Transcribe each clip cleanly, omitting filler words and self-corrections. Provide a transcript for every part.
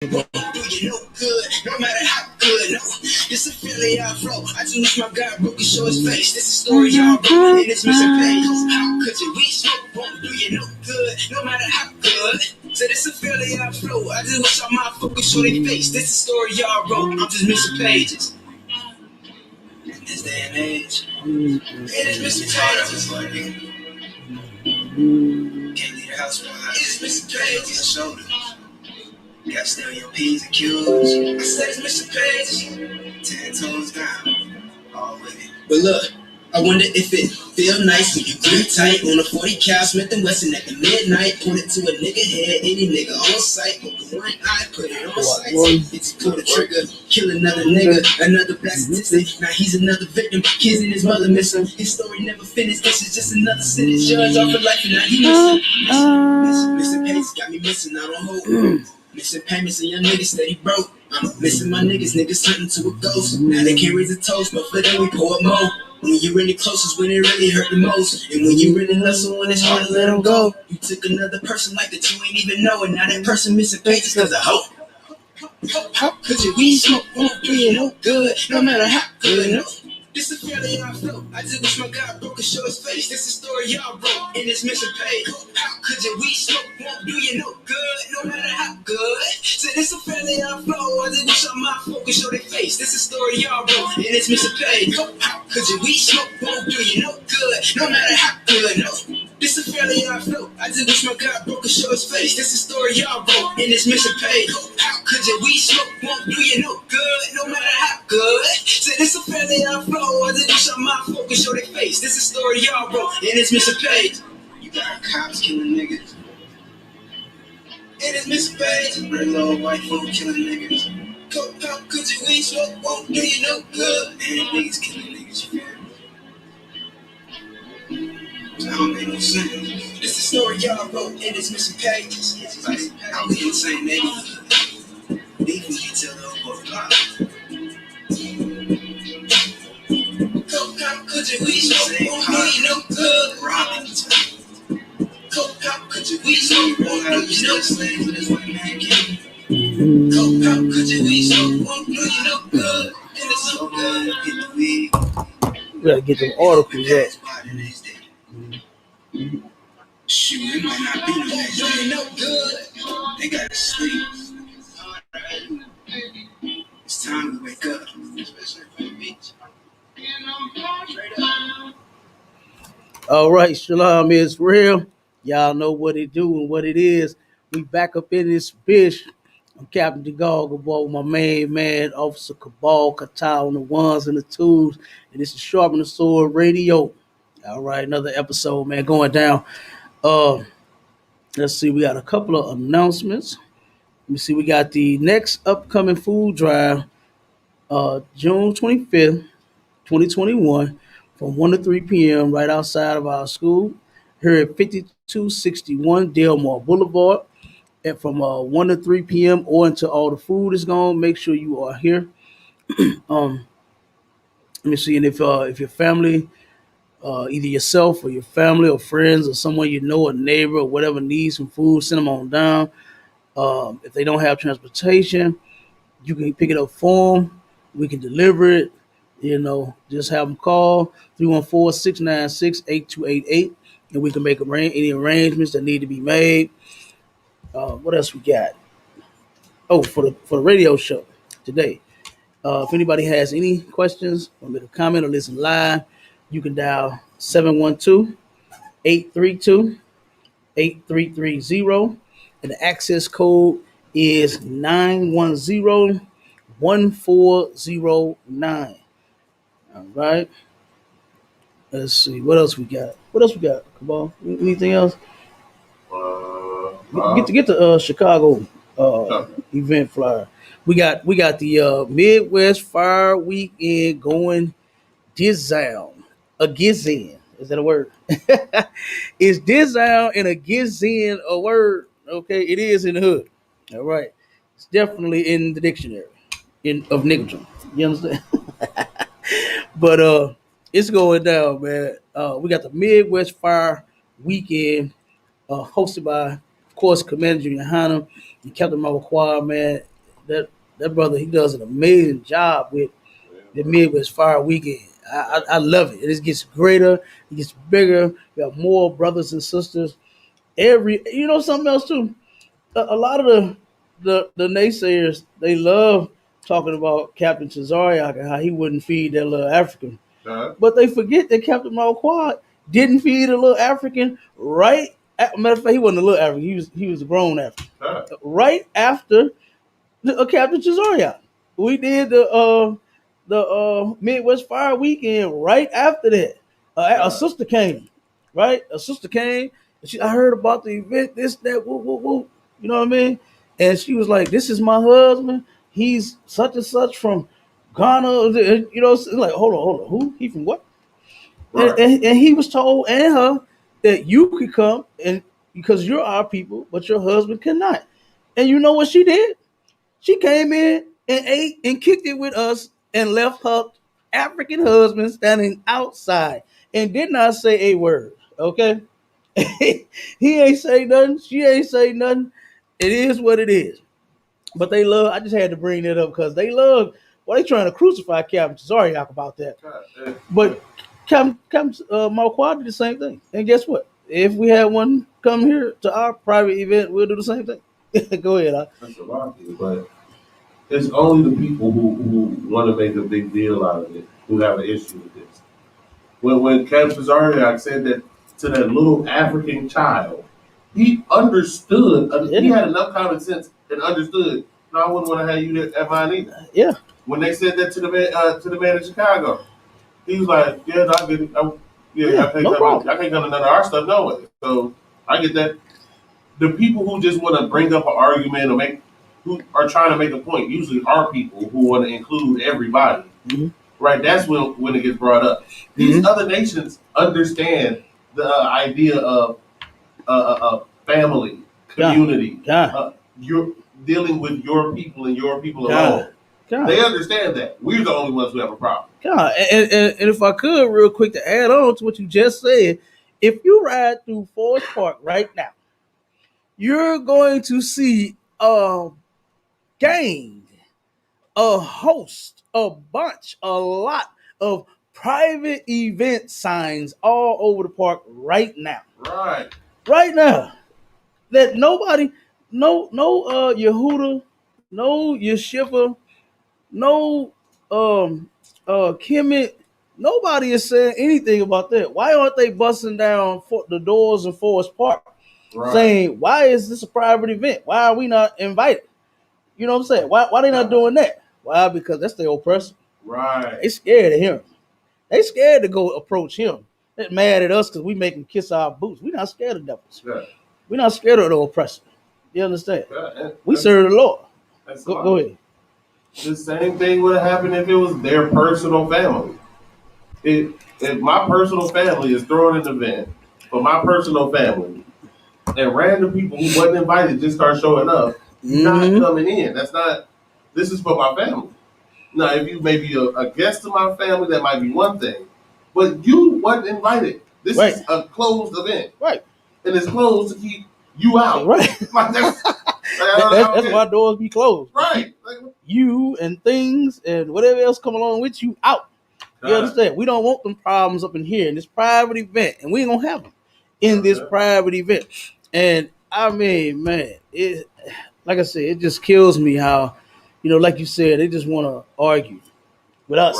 You no good, no matter how good. No, this a feeling I flow. I just wish my God broke and show his face. This is a story y'all wrote in this missing page. How could you? We smoke won't do you no good, no matter how good. So this a feeling I flow. I just wish all my focus show their face. This is a story y'all wrote. I'm just missing pages. In this day and age, it is missing pages. Can't leave the house behind. It is missing pages. Shoulder. Got to stay on your P's and Q's. I said it's missing pages. 10 toes down. All with it. But look, I wonder if it feel nice when you grip tight on a 40 cal Smith and Wesson at the midnight. Point it to a nigga head, any nigga on sight. Open one eye, put it on sight. It just pull the trigger, kill another nigga, another black statistic. Now he's another victim. Kids and his mother miss him. His story never finished. This is just another sentence. Judge off of life and now he missing pages got me missing out on hope. Missing payments and young niggas steady broke. I'm missing my niggas hunting to a ghost. Now they can't raise a toast, but for them we pour it more. When you really close is when it really hurt the most. And when you really love someone, it's hard to let them go. You took another person like that you ain't even know, and now that person missing pages cause of hope. How could you? We smoke won't do you no good, no matter how good. No. This is feeling I felt. I just wish my God broke and show his face. This is a story y'all wrote in this missing page. How could you? We smoke won't do you no good, no matter how good. So this is a feeling I flow. I just wish all my focus show their face. This is a story y'all wrote in this missing page. How could you? We smoke won't do you no good, no matter how good. No. This is a feeling I flow. I just wish my God broke and show his face. This is a story y'all wrote in this missing page. How could you? We smoke won't do you no good, no matter how good. So this is a feeling I flow. I just wish all my focus show their face. This is a story y'all wrote in this missing page. You got cops killing niggas. In this missing page. Regular old white folk killing niggas. How could you? We smoke won't do you no good. And niggas killing niggas, you feel me? That don't make no sense. This is a story y'all wrote in this missing pages. Like, I was insane nigga. Even you tell the whole block. How could you? We smoke won't do you no good. Robbing how could you? We smoke won't do you no slave for this white man king. How could you? We smoke won't do you no good. And it's so good. Get the weed. We gotta get them articles up. Shoot, it might not be no next day. No good. They gotta sleep. It's time to wake up. Especially for the beach. All right, Shalom is real. Y'all know what it do and what it is. We back up in this bitch. I'm Captain DeGog aboard my main man, Officer Cabal Kata on the ones and the twos. And this is Sharpen the Sword Radio. All right, another episode, man, going down. Let's see, we got a couple of announcements. Let me see, we got the next upcoming food drive, June 25th, 2021, from 1 to 3 p.m. right outside of our school here at 5261 Delmar Boulevard. And from 1 to 3 p.m. or until all the food is gone, make sure you are here. Let me see, and if your family, either yourself or your family or friends or someone you know, a neighbor or whatever needs some food, send them on down. If they don't have transportation, you can pick it up for them. We can deliver it. Just have them call 314-696-8288, and we can make any arrangements that need to be made. What else we got? Oh, for the radio show today. If anybody has any questions, want me to comment or listen live, you can dial 712-832-8330, and the access code is 910-1409. All right. Let's see. What else we got? Come on. Anything else? Get the Chicago event flyer. We got the Midwest Fire Weekend going down. A gizzen. Is that a word? Is down and a gizzen a word? Okay, it is in the hood. All right. It's definitely in the dictionary of nigger. You understand? But it's going down, man. We got the Midwest Fire Weekend hosted by, of course, Commander Junior Hanna and Captain Mawakwa, man. that brother, he does an amazing job with the Midwest Fire Weekend. I love it. It just gets greater, it gets bigger. We have more brothers and sisters. You know something else too. A lot of the naysayers, they love talking about Captain Tazariak and how he wouldn't feed that little African. But they forget that Captain Malquad didn't feed a little African right. Matter of fact, he wasn't a little African. He was a grown African. Right after Captain Cesario. We did the Midwest Fire Weekend right after that. A sister came, right? A sister came. I heard about the event, this, that, woo, woo, woo. You know what I mean? And she was like, "This is my husband. He's such and such from Ghana." You know, like, hold on. Who? He from what? Right. And he was told and her that you could come and because you're our people, but your husband cannot. And you know what she did? She came in and ate and kicked it with us and left her African husband standing outside and did not say a word. Okay? He ain't say nothing. She ain't say nothing. It is what it is. But they love, I just had to bring that up because they love, well, they trying to crucify Captain Zariak about that. But Captain Marquardt did the same thing. And guess what? If we had one come here to our private event, we'll do the same thing. Go ahead. That's a lot, but it's only the people who want to make a big deal out of it who have an issue with this. When Captain Zariak said that to that little African child, he understood. He had enough common sense and understood. No, I wouldn't want to have you there at mine either. Yeah. When they said that to the man in Chicago, he was like, "Yeah, I get it. I can't come to none of our stuff, no way." So I get that. The people who just want to bring up an argument or who are trying to make a point, usually are people who want to include everybody. Mm-hmm. Right? That's when it gets brought up. These other nations understand the idea of family, community. You're dealing with your people and your people alone. They understand that. We're the only ones who have a problem. And if I could, real quick, to add on to what you just said, if you ride through Forest Park right now, you're going to see a gang, a host, a bunch, a lot of private event signs all over the park right now. Right now. That nobody, no Yehuda, no Yeshiva, no Kemet, nobody is saying anything about that. Why aren't they busting down the doors of Forest Park? Saying, why is this a private event? Why are we not invited? You know what I'm saying? Why they not doing that? Why? Because that's their oppressor. They scared of him. They scared to go approach him. They're mad at us because we make them kiss our boots. We're not scared of devils. We're not scared of the oppressor. You understand? We serve the Lord. Go ahead. The same thing would have happened if it was their personal family. If my personal family is throwing an event for my personal family, and random people who wasn't invited just start showing up, not coming in. This is for my family. Now, if you may be a guest to my family, that might be one thing. But you wasn't invited. This is a closed event. And it's closed to keep you out. Like that's why doors be closed. You and things and whatever else come along with you out. You understand? We don't want them problems up in here in this private event. And we ain't going to have them in this private event. And I mean, man, like I said, it just kills me how, like you said, they just want to argue with us.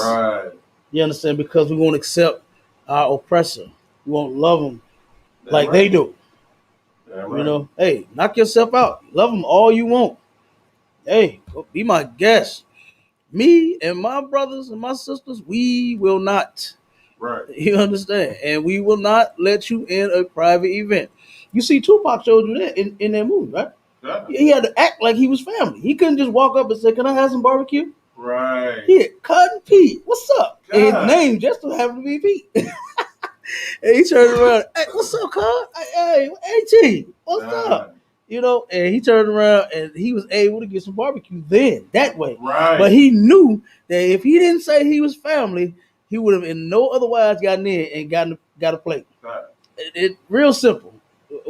You understand? Because we won't accept our oppressor. We won't love them like they do. Hey, knock yourself out. Love them all you want. Hey, be my guest. Me and my brothers and my sisters, we will not. You understand? And we will not let you in a private event. You see, Tupac showed you that in that movie, right? He had to act like he was family. He couldn't just walk up and say, "Can I have some barbecue?" He had Cousin Pete. What's up? And his name just so happened to be Pete. And he turned around. "Hey, what's up, cuz? Hey, AT, what's up?" And he turned around and he was able to get some barbecue then that way. But he knew that if he didn't say he was family, he would have in no otherwise gotten in and got a plate. It real simple.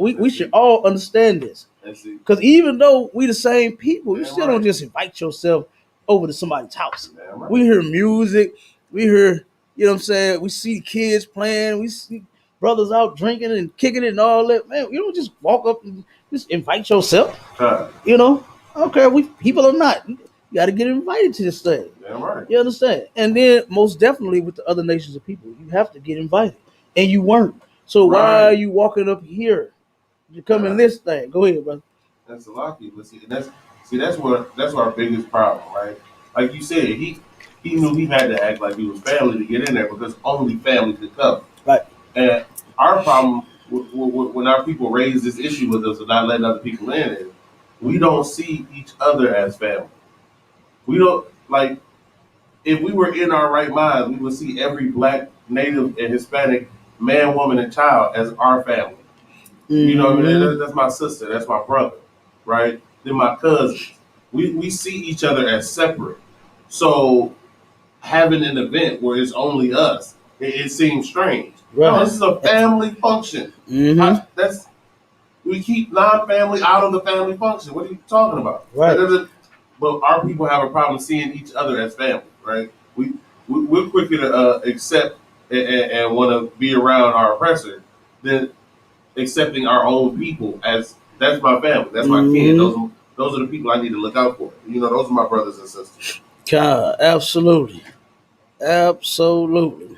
We should all understand this. Because even though we the same people, you Damn still right. don't just invite yourself over to somebody's house. Damn right. We hear music, we hear, you know what I'm saying, we see kids playing, we see brothers out drinking and kicking it and all that. Man, you don't just walk up and just invite yourself. You know, I don't care if we people or not. You got to get invited to this thing. Damn right. You understand? And then most definitely with the other nations of people, you have to get invited, and you weren't. So why are you walking up here? You come in this thing. Go ahead, brother. That's a lot of people. That's our biggest problem, right? Like you said, he knew he had to act like he was family to get in there because only family could come. Right. And our problem when our people raise this issue with us of not letting other people in is we don't see each other as family. We don't like if we were in our right minds, we would see every black, native, and Hispanic man, woman, and child as our family. You know what I mean? That's my sister. That's my brother, right? Then my cousins. We see each other as separate. So having an event where it's only us, it seems strange. Right. No, this is a family function. We keep non-family out of the family function. What are you talking about? Right. But our people have a problem seeing each other as family, right? We're quicker to accept and want to be around our oppressor than accepting our own people as that's my family, that's my kin. Those are the people I need to look out for. You know, those are my brothers and sisters. God, absolutely. Absolutely.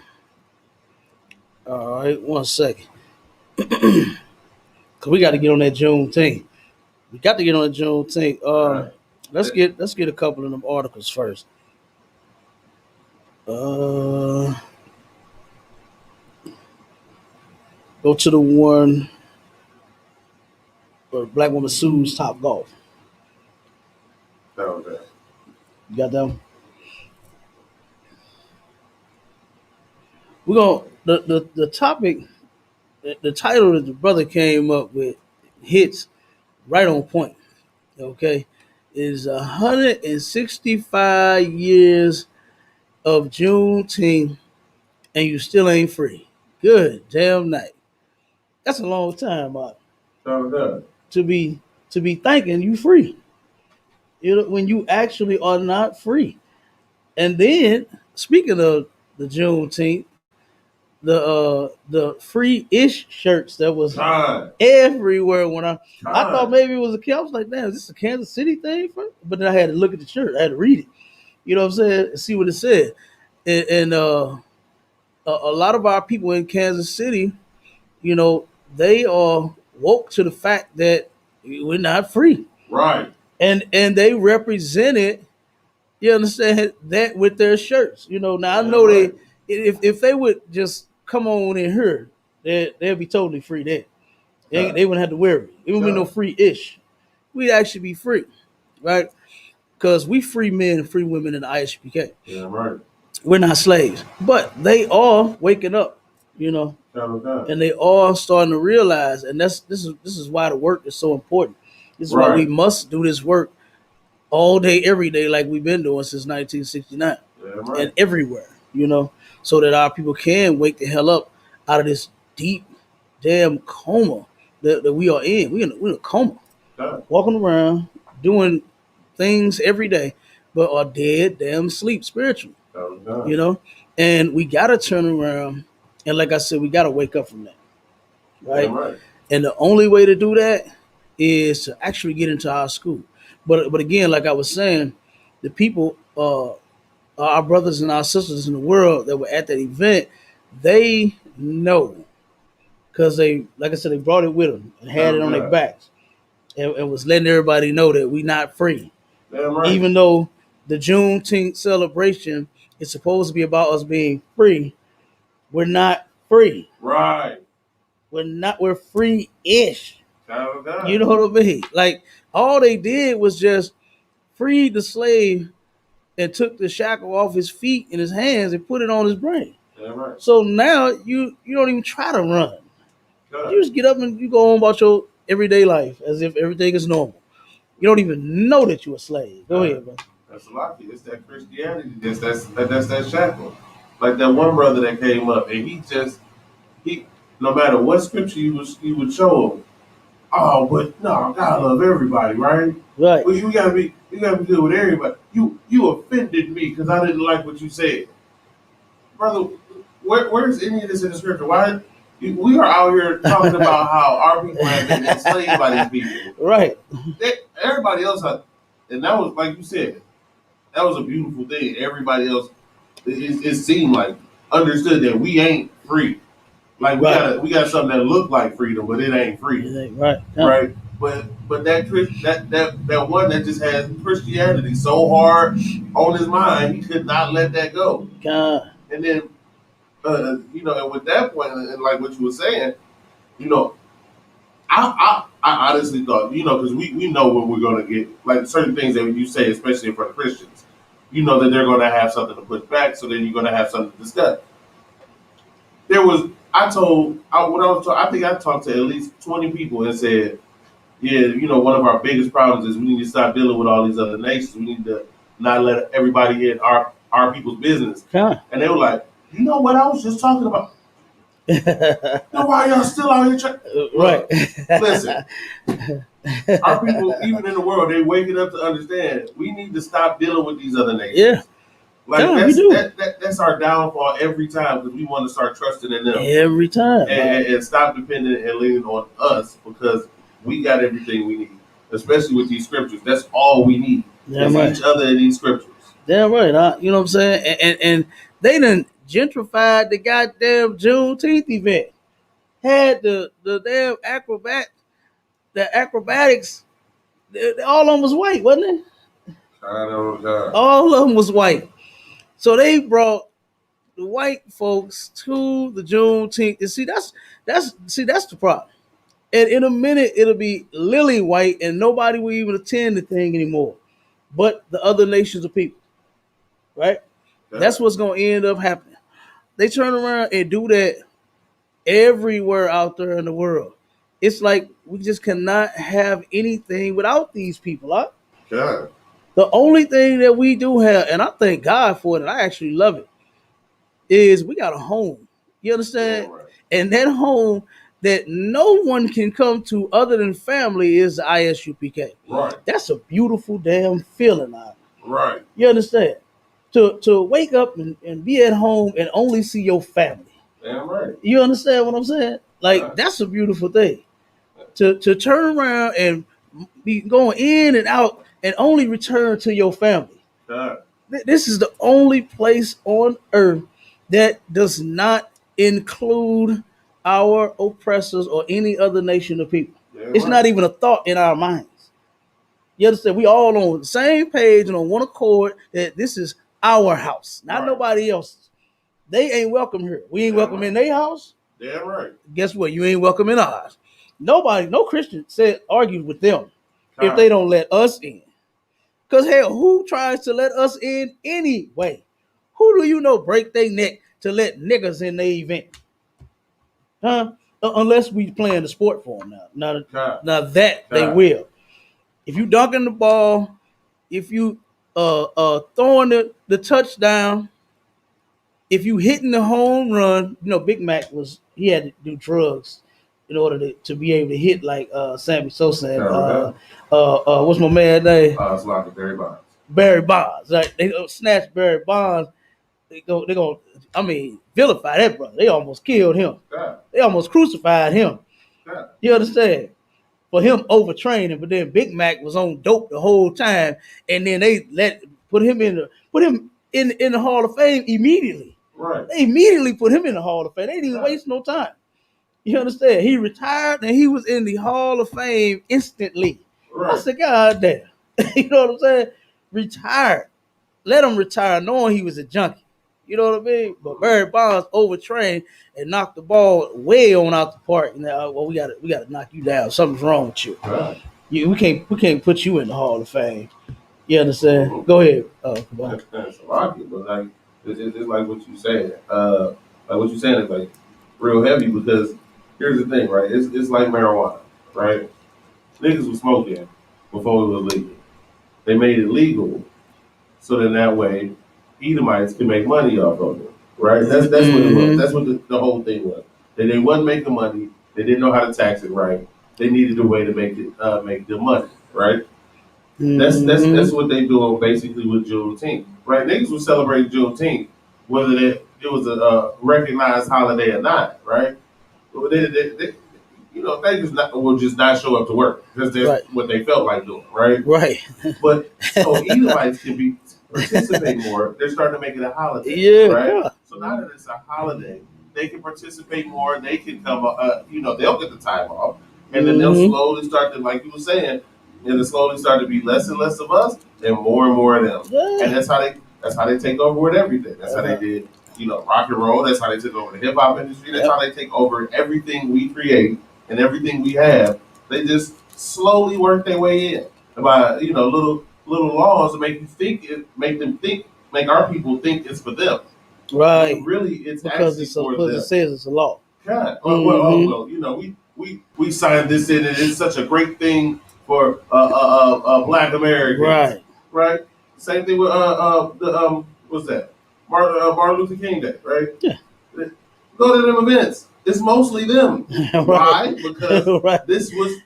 All right, 1 second. Cause we got to get on that Juneteenth. We got to get on that Juneteenth. Right. Let's get a couple of them articles first. Go to the one where black woman sues Top Golf. That was that. You got that one? We're gonna the topic, the title that the brother came up with hits right on point. Okay, is 165 years of Juneteenth and you still ain't free. Good damn night. That's a long time, Mark. That was that. To be thinking you free. You know, when you actually are not free. And then speaking of the Juneteenth, the free-ish shirts that was everywhere when I thought maybe it was a kid. I was like, damn, is this a Kansas City thing? But then I had to look at the shirt. I had to read it. You know what I'm saying? And see what it said. And a lot of our people in Kansas City, you know, they are woke to the fact that we're not free. Right. And they represented, you understand, that with their shirts. You know, now I know right. If they would just come on in here, they'd be totally free there. They wouldn't have to worry. It wouldn't be no free-ish. We'd actually be free, right? Because we free men and free women in the ISPK. Yeah, right. We're not slaves. But they are waking up, you know. And they are starting to realize, and this is why the work is so important. This is why we must do this work all day, every day, like we've been doing since 1969. Yeah, right. And everywhere, you know, so that our people can wake the hell up out of this deep damn coma that we are in. We're in a coma. Walking around, doing things every day, but are dead damn sleep spiritually. You know? And we gotta turn around, and like I said, we gotta wake up from that. Right? Yeah, right. And the only way to do that is to actually get into our school. But again, like I was saying, the people, our brothers and our sisters in the world that were at that event, they know, because they, like I said, they brought it with them and had it on their backs, and was letting everybody know that we not free. Right. Even though the Juneteenth celebration is supposed to be about us being free, we're not free. Right. We're free-ish. You know what I mean? Like, all they did was just freed the slave and took the shackle off his feet and his hands and put it on his brain. Yeah, right. So now you don't even try to run. You just get up and you go on about your everyday life as if everything is normal. You don't even know that you're a slave. Go ahead, bro. That's a lot. It's that Christianity. That's that shackle. Like that one brother that came up and he no matter what scripture you would show him, oh, but no, God love everybody, right? Right. Well, you gotta be good with everybody. You offended me because I didn't like what you said, brother. Where's any of this in the scripture? Why we are out here talking about how our people have been enslaved by these people? Right. Everybody else, and that was like you said, that was a beautiful thing. Everybody else, it seemed like understood that we ain't free. Like Right. we got something that look like freedom, but it ain't freedom, Right. Yeah. right? But that one that just had Christianity so hard on his mind, he could not let that go. God. And then and with that point, and like what you were saying, you know, I honestly thought, because we know when we're gonna get like certain things that you say, especially for the Christians, that they're gonna have something to push back, so then you're gonna have something to discuss. There was I think I talked to at least 20 people and said, yeah, one of our biggest problems is we need to stop dealing with all these other nations. We need to not let everybody in our people's business. God. And they were like, you know what I was just talking about? Why y'all still out here trying? Right. Listen, our people, even in the world, they waking up to understand we need to stop dealing with these other nations. Yeah. Like God, we do. that's our downfall every time because we want to start trusting in them Every time. and stop depending and leaning on us because we got everything we need, especially with these scriptures. That's all we need is Right. each other in these scriptures. Damn right. You know what I'm saying? And they done gentrified the goddamn Juneteenth event. Had the damn the acrobatics. All of them was white, wasn't it? I know, God. All of them was white. So they brought the white folks to the Juneteenth. And that's the problem. And in a minute it'll be lily white and nobody will even attend the thing anymore. But the other nations of people. Right? Yeah. That's what's gonna end up happening. They turn around and do that everywhere out there in the world. It's like we just cannot have anything without these people. Huh? God. The only thing that we do have, and I thank God for it, and I actually love it, is we got a home. You understand? Yeah, right. And that home that no one can come to other than family is the ISUPK. Right. That's a beautiful damn feeling. Right. You understand? To wake up and be at home and only see your family. Damn right. You understand what I'm saying? Like, that's a beautiful thing. To turn around and be going in and out and only return to your family. This is the only place on earth that does not include our oppressors or any other nation of people. It's not even a thought in our minds. You understand? We all on the same page and on one accord that this is our house, not nobody else's. They ain't welcome here. We ain't welcome in their house. Damn right. Guess what? You ain't welcome in ours. Nobody, no Christian argues with them if they don't let us in. Because hell, who tries to let us in anyway? Who do you know break their neck to let niggas in their event? Huh? Unless we playing the sport for them now. Now that they will. If you dunking the ball, if you throwing the touchdown, if you hitting the home run, Big Mac he had to do drugs in order to be able to hit like Sammy Sosa. What's my man name? It's like Barry Bonds. Barry Bonds. Right? They snatch Barry Bonds. They go. Vilify that brother. They almost killed him. Yeah. They almost crucified him. Yeah. You understand? For him overtraining, but then Big Mac was on dope the whole time, and then they put him in the Hall of Fame immediately. Right. They immediately put him in the Hall of Fame. They didn't even waste no time. You understand? He retired and he was in the Hall of Fame instantly. Right. I said, God damn. You know what I'm saying? Retired. Let him retire knowing he was a junkie. You know what I mean? But Barry Bonds overtrained and knocked the ball way on out the park. Now, well, we gotta knock you down. Something's wrong with you. Right. We can't put you in the Hall of Fame. You understand? Mm-hmm. Go ahead. Come on. That's a lot, but like it's like what you said. Like what you saying is like real heavy because here's the thing, right? It's like marijuana, right? Niggas was smoking before it was legal. They made it legal, so then that way Edomites can make money off of it, right? That's what it was. That's what the whole thing was. That they wasn't making money. They didn't know how to tax it right. they needed a way to make them money, right? That's Mm-hmm. what they doing basically with Juneteenth, right? Niggas was celebrating Juneteenth, whether it was a recognized holiday or not, right? Well, they just not, will just not show up to work because that's Right. what they felt like doing, right? Right. But so Edomites can be participate more. They're starting to make it a holiday, Yeah. right? God. So now that it's a holiday, they can participate more. They can come, they'll get the time off, and then they'll Mm-hmm. slowly start to, like you were saying, and it slowly start to be less and less of us and more of them. And Yeah. that's how they take over with everything. That's how they Uh, did, rock and roll. That's how they took over the hip hop industry. That's yep. how they take over everything we create and everything we have. They just slowly work their way in by little laws to make our people think it's for them when Right. really it's Because actually it's for because it them. says it's a law. God, Mm-hmm. we signed this in, and it's such a great thing for Black Americans, Right. right? Same thing with what's that? Martin Luther King Day, right? Yeah. Go to them events. It's mostly them. Right. Why? Because Right.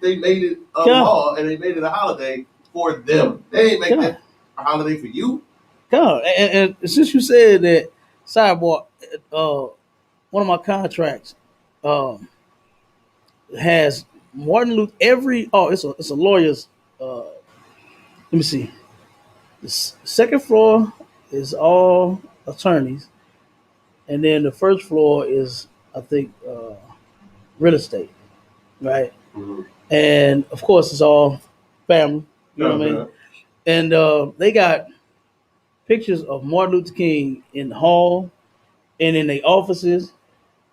they made it a God. law and they made it a holiday for them. They ain't make God. that a holiday for you. God. And since you said that, sidebar, uh, one of my contracts, um, has Martin Luther every. Oh, it's a lawyer's. Let me see. The second floor is all attorneys, and then the first floor is, I think, real estate, right? Mm-hmm. And of course, it's all family. You know what I mean? Uh-huh. And they got pictures of Martin Luther King in the hall and in their offices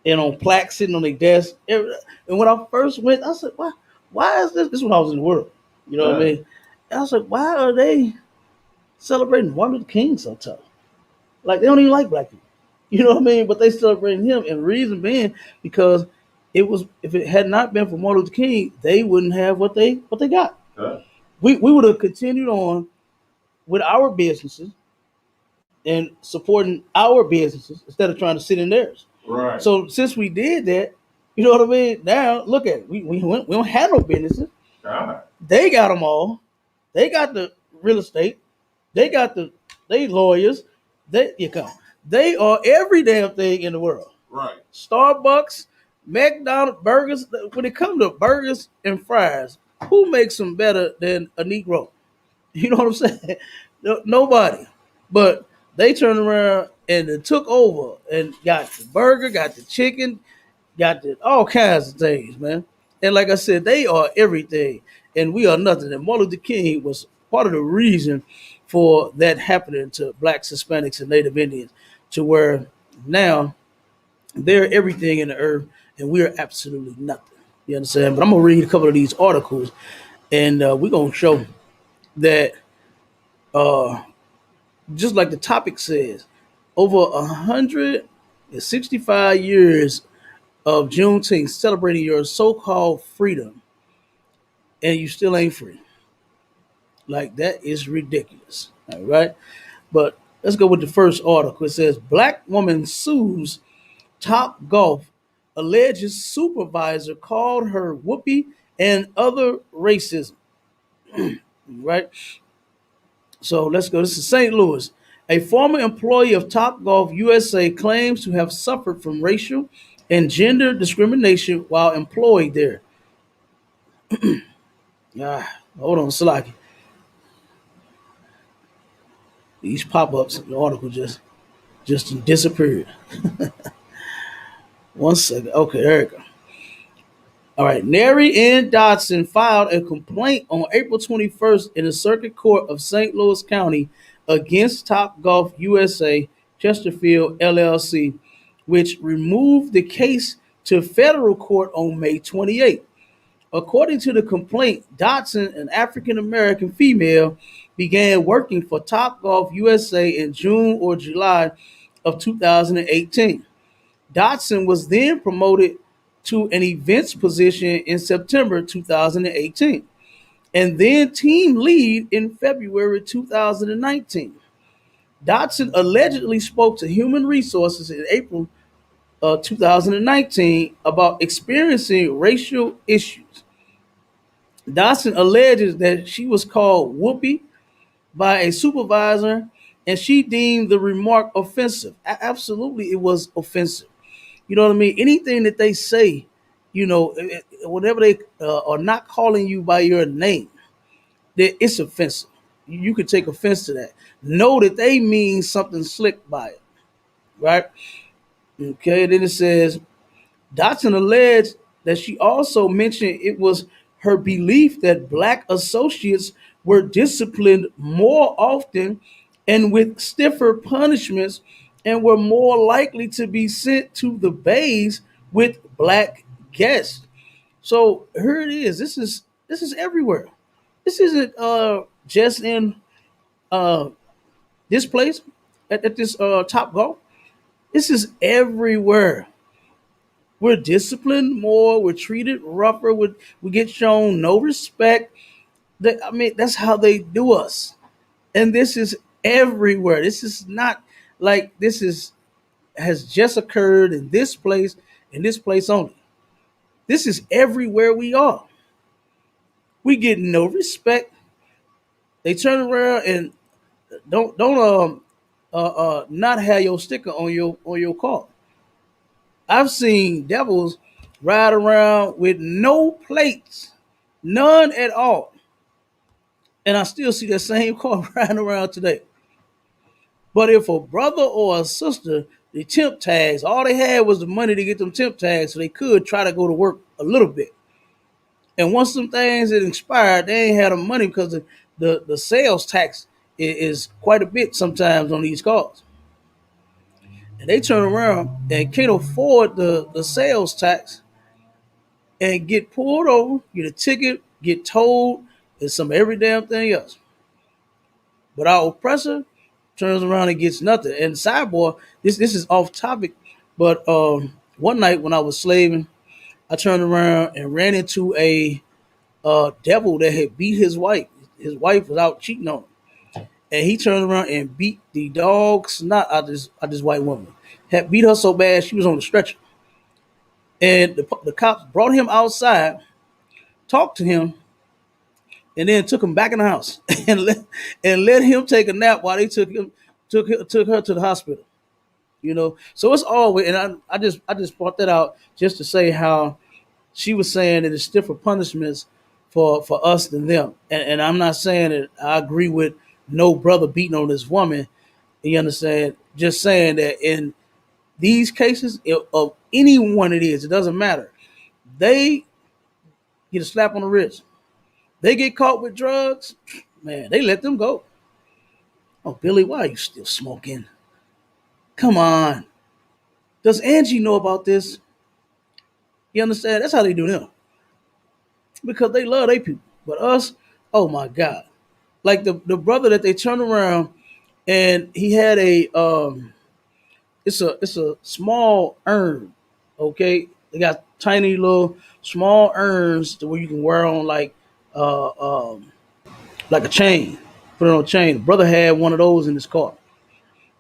and on plaques sitting on their desk. And when I first went, I said, "Why? Why is this?" This is when I was in the world. You know what I Uh, mean? And I was like, "Why are they celebrating Martin Luther King so tough? Like they don't even like black people." You know what I mean? But they celebrating him, and the reason being because it was if it had not been for Martin Luther King, they wouldn't have what they got. uh, We would have continued on with our businesses and supporting our businesses instead of trying to sit in theirs. right. So since we did that, you know what I mean? Now look at it. We don't have no businesses. God. They got them all. They got the real estate. They got they lawyers. They are every damn thing in the world. Right. Starbucks, McDonald's, burgers. When it comes to burgers and fries, who makes them better than a Negro? You know what I'm saying? Nobody. But they turned around and they took over and got the burger, got the chicken, got all kinds of things, man. And like I said, they are everything, and we are nothing. And Martin Luther King was part of the reason for that happening to blacks, Hispanics, and Native Indians, to where now they're everything in the earth, and we are absolutely nothing. You understand? But I'm gonna read a couple of these articles, and we're gonna show that just like the topic says, over 165 years of Juneteenth celebrating your so-called freedom, and you still ain't free. Like that is ridiculous. All right, but let's go with the first article. It says black woman sues Top Golf, alleges supervisor called her whoopee and other racism. Right. So let's go. This is St. Louis. A former employee of Top Golf USA claims to have suffered from racial and gender discrimination while employed there. Hold on, Salaki. These pop-ups in the article just disappeared. One second. Okay, there we go. All right. Neri N. Dodson filed a complaint on April 21st in the Circuit Court of St. Louis County against Top Golf USA Chesterfield LLC, which removed the case to federal court on May 28th. According to the complaint, Dodson, an African American female, began working for Top Golf USA in June or July of 2018. Dodson was then promoted to an events position in September 2018 and then team lead in February 2019. Dodson allegedly spoke to Human Resources in April 2019 about experiencing racial issues. Dotson alleges that she was called Whoopi by a supervisor and she deemed the remark offensive. Absolutely, it was offensive. You know what I mean? Anything that they say, whenever they are not calling you by your name, that it's offensive. You could take offense to that. Know that they mean something slick by it, right? Okay, then it says Dotson alleged that she also mentioned it was her belief that black associates were disciplined more often and with stiffer punishments and were more likely to be sent to the bays with black guests. So here it is. This is everywhere. This isn't just in uh this place at this top golf. This is everywhere. We're disciplined more. We're treated rougher. We get shown no respect. I mean, that's how they do us. And this is everywhere. This is not like this is has just occurred in this place only. This is everywhere we are. We get no respect. They turn around and don't not have your sticker on your car. I've seen devils ride around with no plates, none at all, and I still see that same car riding around today. But if a brother or a sister, the temp tags, all they had was the money to get them temp tags, so they could try to go to work a little bit. And once some things had expired, they ain't had the money because the sales tax is quite a bit sometimes on these cars. And they turn around and can't afford the sales tax and get pulled over, get a ticket, get towed, and some every damn thing else. But our oppressor turns around and gets nothing. And sidebar, this is off topic, but one night when I was slaving, I turned around and ran into a devil that had beat his wife. His wife was out cheating on him, and he turned around and beat the dog snot out this white woman. Had beat her so bad she was on the stretcher. And the cops brought him outside, talked to him, and then took him back in the house and let him take a nap while they took her to the hospital. So it's always, and I just brought that out just to say how she was saying that it's stiffer punishments for us than them, and I'm not saying that I agree with no brother beating on this woman. You understand? Just saying that in these cases of anyone it doesn't matter. They get a slap on the wrist. They get caught with drugs, man, they let them go. Oh, Billy, why are you still smoking? Come on. Does Angie know about this? You understand? That's how they do them. Because they love their people. But us, oh my God. Like the brother that they turned around and he had it's a small urn. Okay. They got tiny little small urns to where you can wear on uh like a chain. Put it on a chain. The brother had one of those in his car.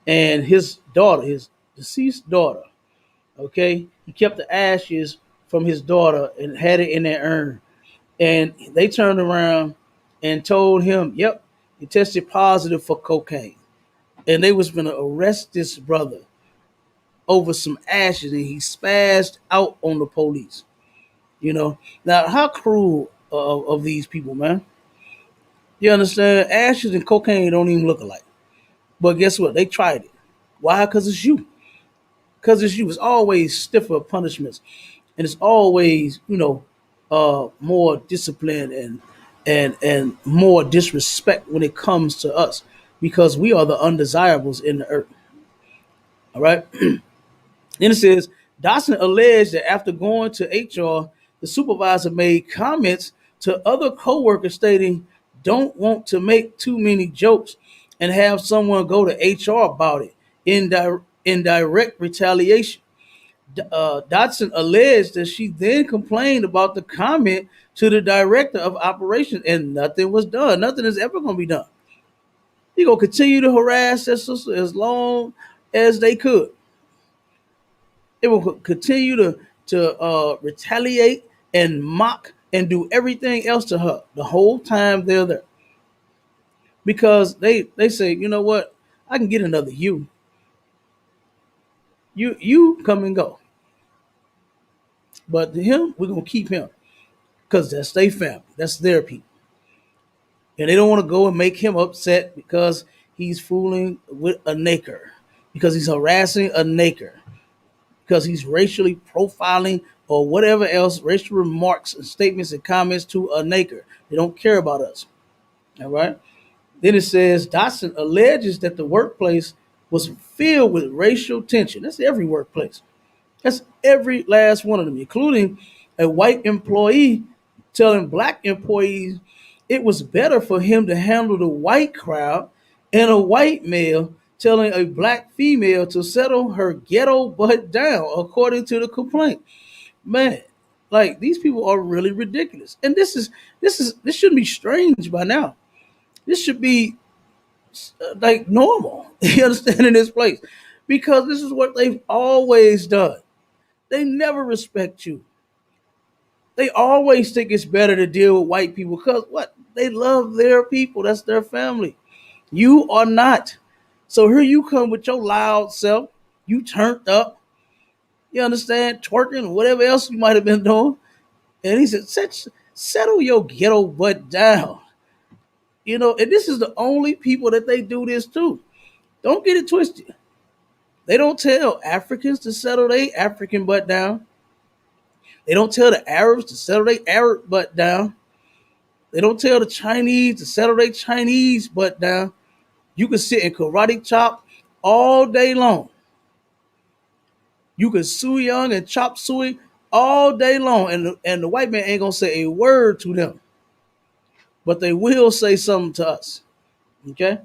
And his daughter, his deceased daughter, okay, he kept the ashes from his daughter and had it in that urn. And they turned around and told him, yep, he tested positive for cocaine. And they was going to arrest this brother over some ashes, and he spazzed out on the police. Now how cruel of these people, man. You understand? Ashes and cocaine don't even look alike. But guess what? They tried it. Why? Because it's you. Because it's you. It's always stiffer punishments, and it's always more discipline and more disrespect when it comes to us, because we are the undesirables in the earth. All right. Then it says Dawson alleged that after going to HR, the supervisor made comments to other coworkers stating, "Don't want to make too many jokes," and have someone go to HR about it in direct retaliation. Dotson alleged that she then complained about the comment to the director of operations, and nothing was done. Nothing is ever going to be done. He gonna continue to harass their sister as long as they could. They will continue to retaliate and mock and do everything else to her the whole time they're there. Because they say, you know what, I can get another you. You come and go. But to him, we're gonna keep him. Because that's their family. That's their people. And they don't want to go and make him upset because he's fooling with a nigger, because he's harassing a nigger, because he's racially profiling or whatever else, racial remarks and statements and comments to a nigger. They don't care about us. All right. Then it says Dotson alleges that the workplace was filled with racial tension. That's every workplace. That's every last one of them, including a white employee telling black employees it was better for him to handle the white crowd, and a white male telling a black female to settle her ghetto butt down, according to the complaint. Man, like these people are really ridiculous. And this shouldn't be strange by now. This should be like normal. You understand, in this place, because this is what they've always done. They never respect you. They always think it's better to deal with white people because what? They love their people. That's their family. You are not. So here you come with your loud self. You turned up. You understand? Twerking or whatever else you might have been doing. And he said, settle your ghetto butt down. You know, and this is the only people that they do this to. Don't get it twisted. They don't tell Africans to settle their African butt down. They don't tell the Arabs to settle their Arab butt down. They don't tell the Chinese to settle their Chinese butt down. You can sit and karate chop all day long. You can sue young and chop suey all day long, and the white man ain't gonna say a word to them, but they will say something to us. Okay.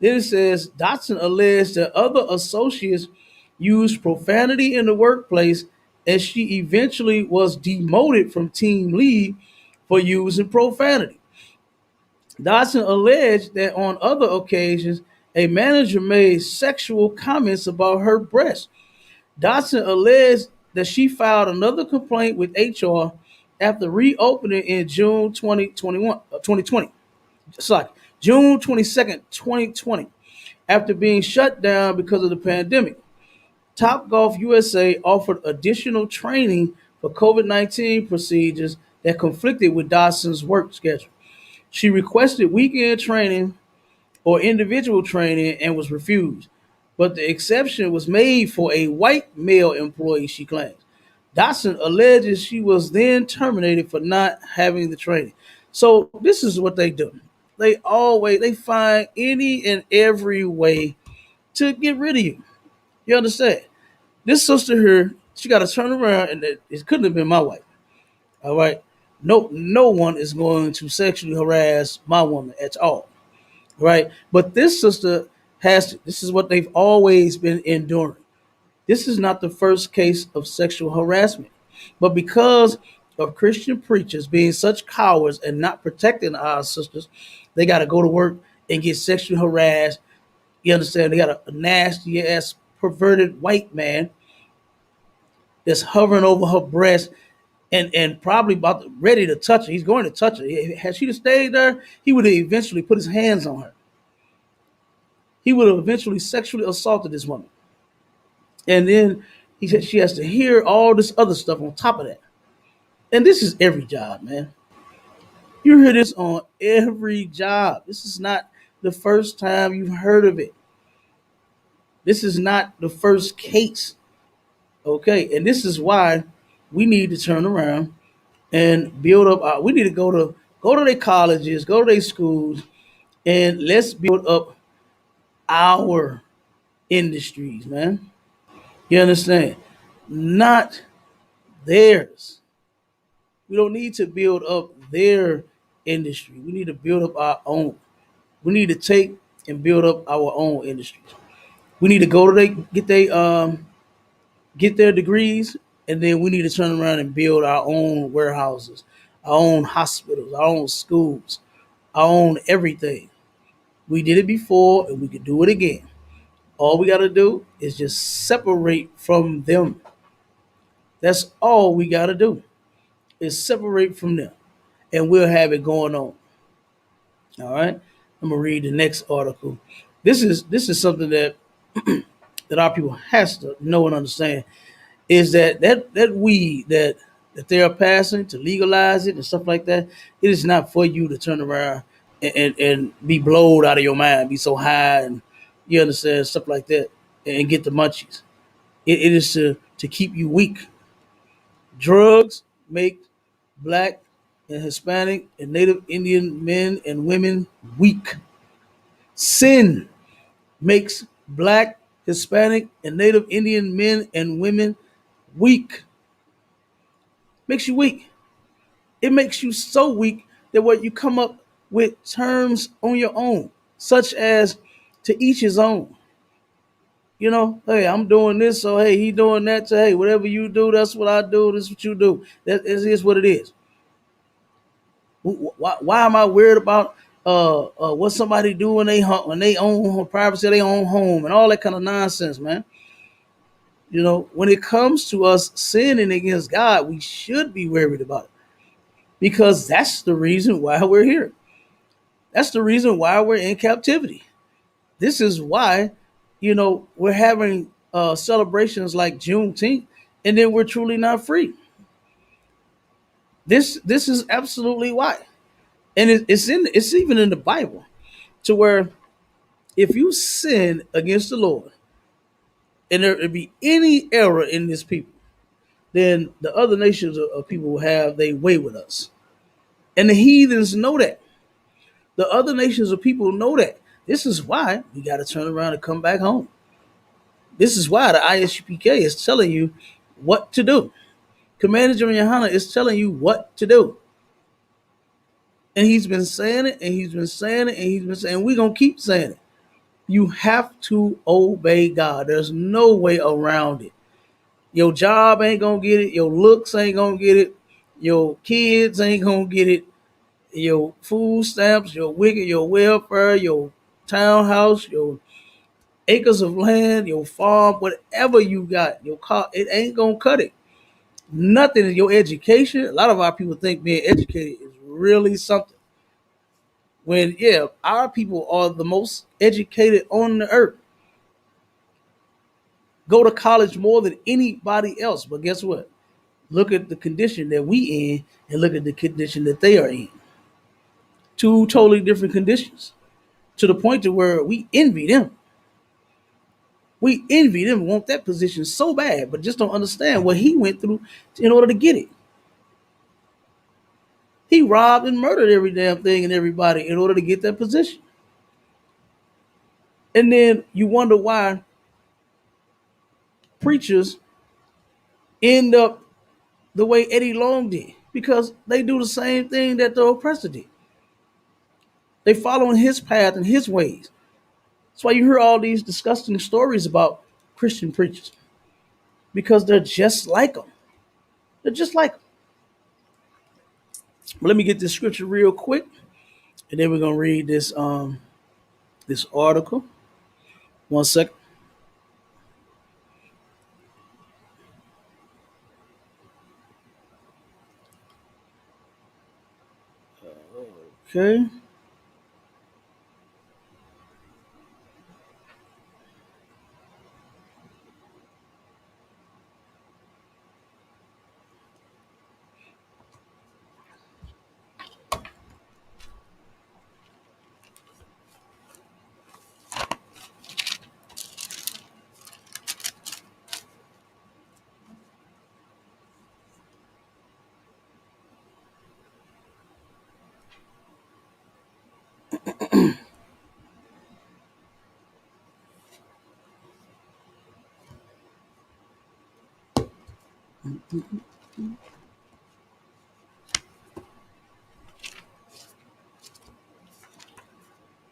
Then it says Dotson alleged that other associates used profanity in the workplace, and she eventually was demoted from team lead for using profanity. Dodson alleged that on other occasions, a manager made sexual comments about her breasts. Dodson alleged that she filed another complaint with HR after reopening in June 2021, 2020. It's like June 22nd, 2020, after being shut down because of the pandemic. Topgolf USA offered additional training for COVID-19 procedures that conflicted with Dodson's work schedule. She requested weekend training or individual training and was refused. But the exception was made for a white male employee, she claims. Dotson alleges she was then terminated for not having the training. So this is what they do. They find any and every way to get rid of you. You understand? This sister here, she got to turn around, and it couldn't have been my wife. All right. No one is going to sexually harass my woman at all. Right. But this sister has to. This is what they've always been enduring. This is not the first case of sexual harassment. But because of Christian preachers being such cowards and not protecting our sisters, they got to go to work and get sexually harassed. You understand? They got a nasty ass perverted white man that's hovering over her breast and probably ready to touch her. He's going to touch her. Had she stayed there, he would have eventually put his hands on her. He would have eventually sexually assaulted this woman. And then he said she has to hear all this other stuff on top of that. And this is every job, man. You hear this on every job. This is not the first time you've heard of it. This is not the first case. Okay. And this is why we need to turn around and build up we need to go to their colleges, go to their schools, and let's build up our industries, man. You understand? Not theirs. We don't need to build up their industry. We need to build up our own. We need to take and build up our own industries. We need to go to get their degrees, and then we need to turn around and build our own warehouses, our own hospitals, our own schools, our own everything. We did it before, and we could do it again. All we got to do is just separate from them. That's all we got to do is separate from them. and we'll have it going on. All right. I'm gonna read the next article. This is something that that our people has to know and understand is that weed that they are passing to legalize it and stuff like that. It is not for you to turn around and be blowed out of your mind, be so high and you understand stuff like that and get the munchies. It is to keep you weak. Drugs make black and Hispanic and Native Indian men and women weak. Sin makes black, Hispanic, and Native Indian men and women weak. Makes you weak. It makes you so weak that what you come up with terms on your own, such as to each his own. You know, hey, I'm doing this, so hey, he doing that. So hey, whatever you do, that's what I do. This is what you do. That is what it is. Why am I worried about what somebody do when they own privacy, they own home, and all that kind of nonsense, man? You know, when it comes to us sinning against God, we should be worried about it because that's the reason why we're here. That's the reason why we're in captivity. This is why, we're having celebrations like Juneteenth, and then we're truly not free. This is absolutely why, and it's even in the Bible to where if you sin against the Lord and there be any error in this people, then the other nations of people will have their way with us. And the heathens know that. The other nations of people know that. This is why we got to turn around and come back home. This is why the ISUPK is telling you what to do. Commander General Yohana is telling you what to do. And he's been saying it, and he's been saying it, and he's been saying, and we're going to keep saying it. You have to obey God. There's no way around it. Your job ain't going to get it. Your looks ain't going to get it. Your kids ain't going to get it. Your food stamps, your wicket, your welfare, your townhouse, your acres of land, your farm, whatever you got, your car, it ain't gonna cut it. Nothing in your education. A lot of our people think being educated is really something. When yeah, our people are the most educated on the earth. Go to college more than anybody else. But guess what? Look at the condition that we in and look at the condition that they are in. Two totally different conditions. To the point to where we envy them. We envy them, want that position so bad, but just don't understand what he went through in order to get it. He robbed and murdered every damn thing and everybody in order to get that position. And then you wonder why preachers end up the way Eddie Long did, because they do the same thing that the oppressor did. They follow in his path and his ways. That's why you hear all these disgusting stories about Christian preachers, because they're just like them. They're just like them. But let me get this scripture real quick, and then we're gonna read this article. One second. Okay.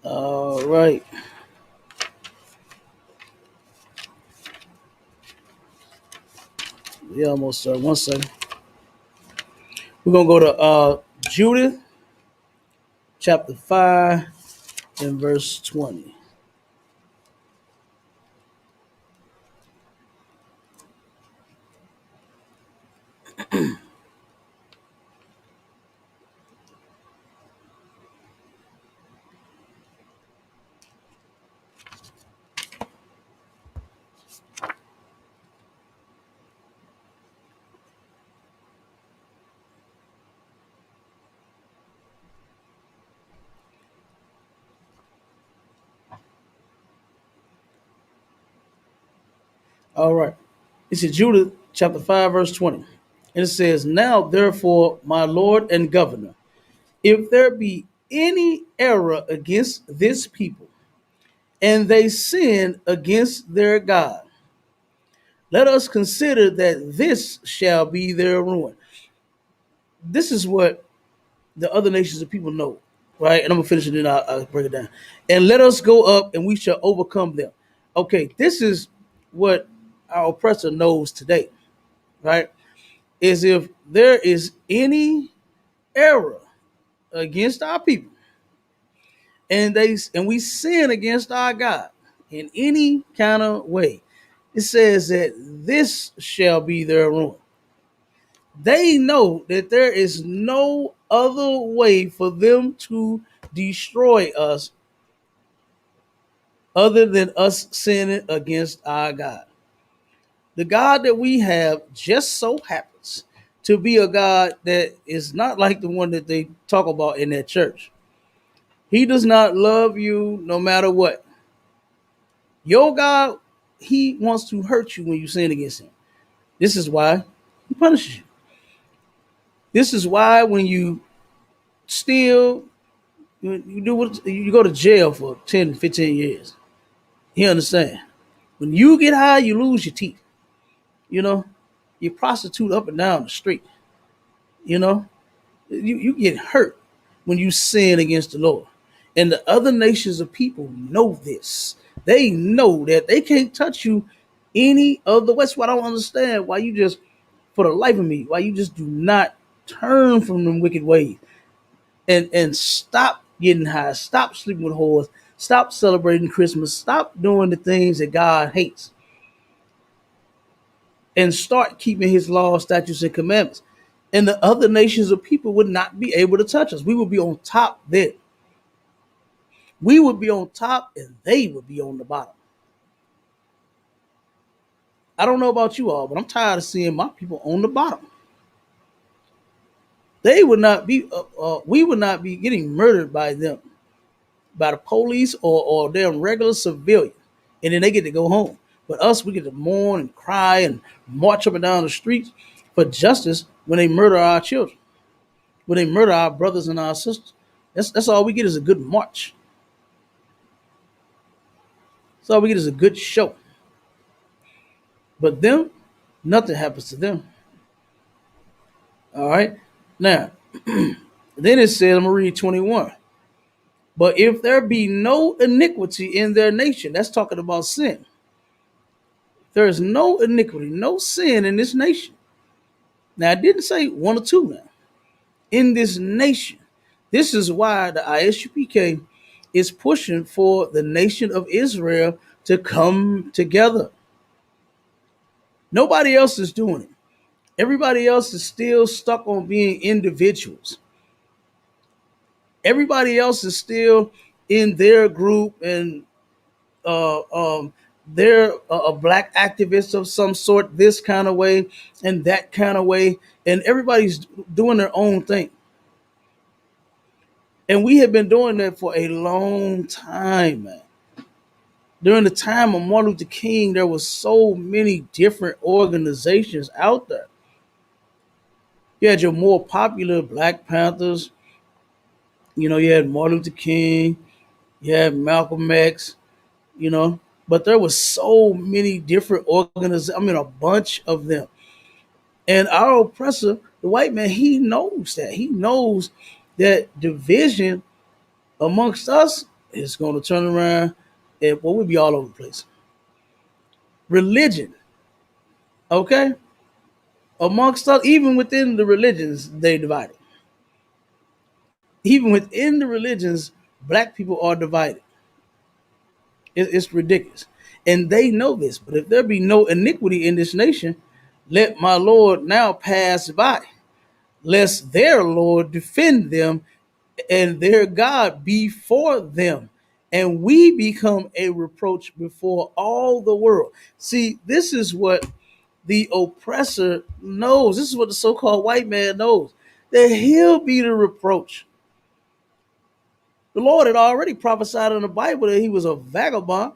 All right. We almost started. One second. We're gonna go to Judith chapter 5 and verse 20. All right. It's in Judah chapter 5, verse 20. And it says, now therefore, my Lord and governor, if there be any error against this people, and they sin against their God, let us consider that this shall be their ruin. This is what the other nations of people know, right? And I'm gonna finish it, and I'll break it down. And let us go up, and we shall overcome them. Okay, this is what our oppressor knows today, right? Is if there is any error against our people, and we sin against our God in any kind of way, it says that this shall be their ruin. They know that there is no other way for them to destroy us other than us sinning against our God. The God that we have just so happens to be a God that is not like the one that they talk about in that church. He does not love you no matter what. Your God, he wants to hurt you when you sin against him. This is why he punishes you. This is why when you steal, you do what you go to jail for 10, 15 years. You understand? When you get high, you lose your teeth. You know, you prostitute up and down the street. You know, you get hurt when you sin against the Lord. And the other nations of people know this. They know that they can't touch you any other way. That's why I don't understand why you just, for the life of me, why you just do not turn from them wicked ways and stop getting high, stop sleeping with whores, stop celebrating Christmas, stop doing the things that God hates, and start keeping his laws, statutes, and commandments. And the other nations of people would not be able to touch us. We would be on top then. We would be on top and they would be on the bottom. I don't know about you all, but I'm tired of seeing my people on the bottom. They would not be, we would not be getting murdered by them, by the police or them regular civilian. And then they get to go home. But us, we get to mourn and cry and march up and down the streets for justice when they murder our children, when they murder our brothers and our sisters. That's all we get is a good march. That's all we get is a good show. But them, nothing happens to them. All right. Now, then it says, I'm going to read 21. But if there be no iniquity in their nation, that's talking about sin. There is no iniquity, no sin in this nation. Now, I didn't say one or two now. In this nation. This is why the ISUPK is pushing for the nation of Israel to come together. Nobody else is doing it. Everybody else is still stuck on being individuals. Everybody else is still in their group, and uh, um, they're a black activist of some sort, this kind of way and that kind of way, and everybody's doing their own thing. And we have been doing that for a long time, man. During the time of Martin Luther King, there was so many different organizations out there. You had your more popular Black Panthers, you had Martin Luther King, you had Malcolm X, but there was so many different organizations, a bunch of them. And our oppressor, the white man, he knows that. He knows that division amongst us is going to turn around and, we'll be all over the place. Religion, okay? Amongst us, even within the religions, they divided. Even within the religions, black people are divided. It's ridiculous. And they know this. But if there be no iniquity in this nation, let my Lord now pass by, lest their Lord defend them and their God be for them, and we become a reproach before all the world. See, this is what the oppressor knows. This is what the so-called white man knows, that he'll be the reproach. The Lord had already prophesied in the Bible that he was a vagabond.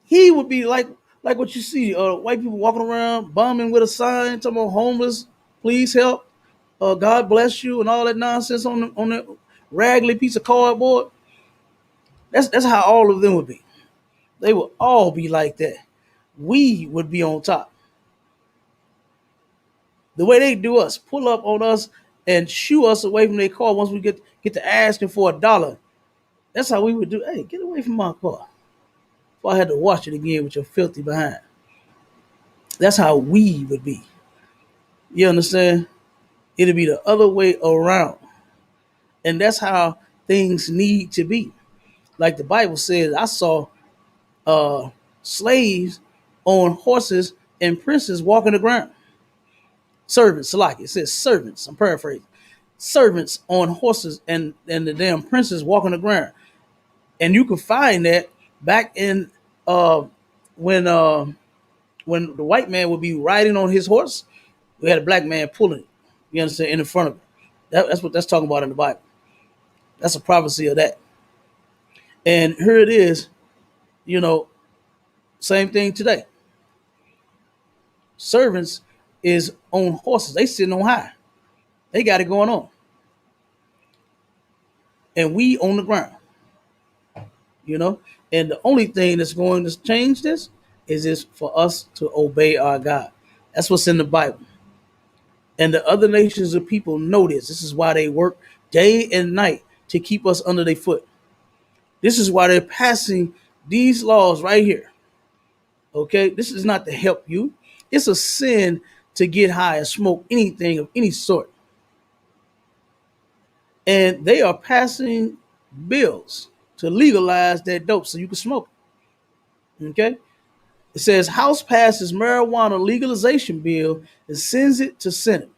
He would be like what you see, white people walking around bombing with a sign talking about homeless, please help, God bless you, and all that nonsense on that raggedy piece of cardboard. That's how all of them would be. They would all be like that. We would be on top. The way they do us, pull up on us and shoo us away from their car once we get to asking for $1. That's how we would do. Hey, get away from my car. If I had to watch it again with your filthy behind. That's how we would be. You understand? It'd be the other way around. And that's how things need to be. Like the Bible says, I saw uh, slaves on horses and princes walking the ground. Servants, like it says servants, I'm paraphrasing. Servants on horses and the damn princes walking the ground. And you can find that back in when uh, when the white man would be riding on his horse, we had a black man pulling it. You understand, in the front of it. That's what that's talking about in the Bible. That's a prophecy of that. And here it is, you know, same thing today. Servants is on horses. They sitting on high. They got it going on. And we on the ground, you know. And the only thing that's going to change this is for us to obey our God. That's what's in the Bible. And the other nations of people know this. This is why they work day and night to keep us under their foot. This is why they're passing these laws right here. Okay? This is not to help you. It's a sin to get high and smoke anything of any sort. And they are passing bills to legalize that dope so you can smoke it. Okay? It says House passes marijuana legalization bill and sends it to Senate.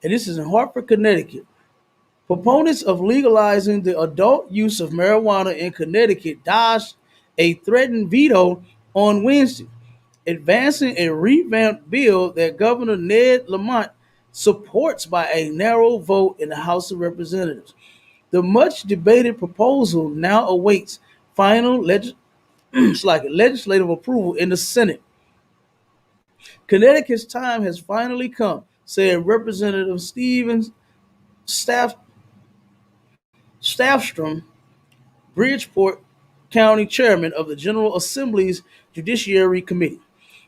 And this is in Hartford, Connecticut. Proponents of legalizing the adult use of marijuana in Connecticut dodged a threatened veto on Wednesday, advancing a revamped bill that Governor Ned Lamont supports by a narrow vote in the House of Representatives. The much debated proposal now awaits final legislative approval in the Senate. Connecticut's time has finally come, said Representative Stephen Staff Staffstrom, Bridgeport County Chairman of the General Assembly's Judiciary Committee.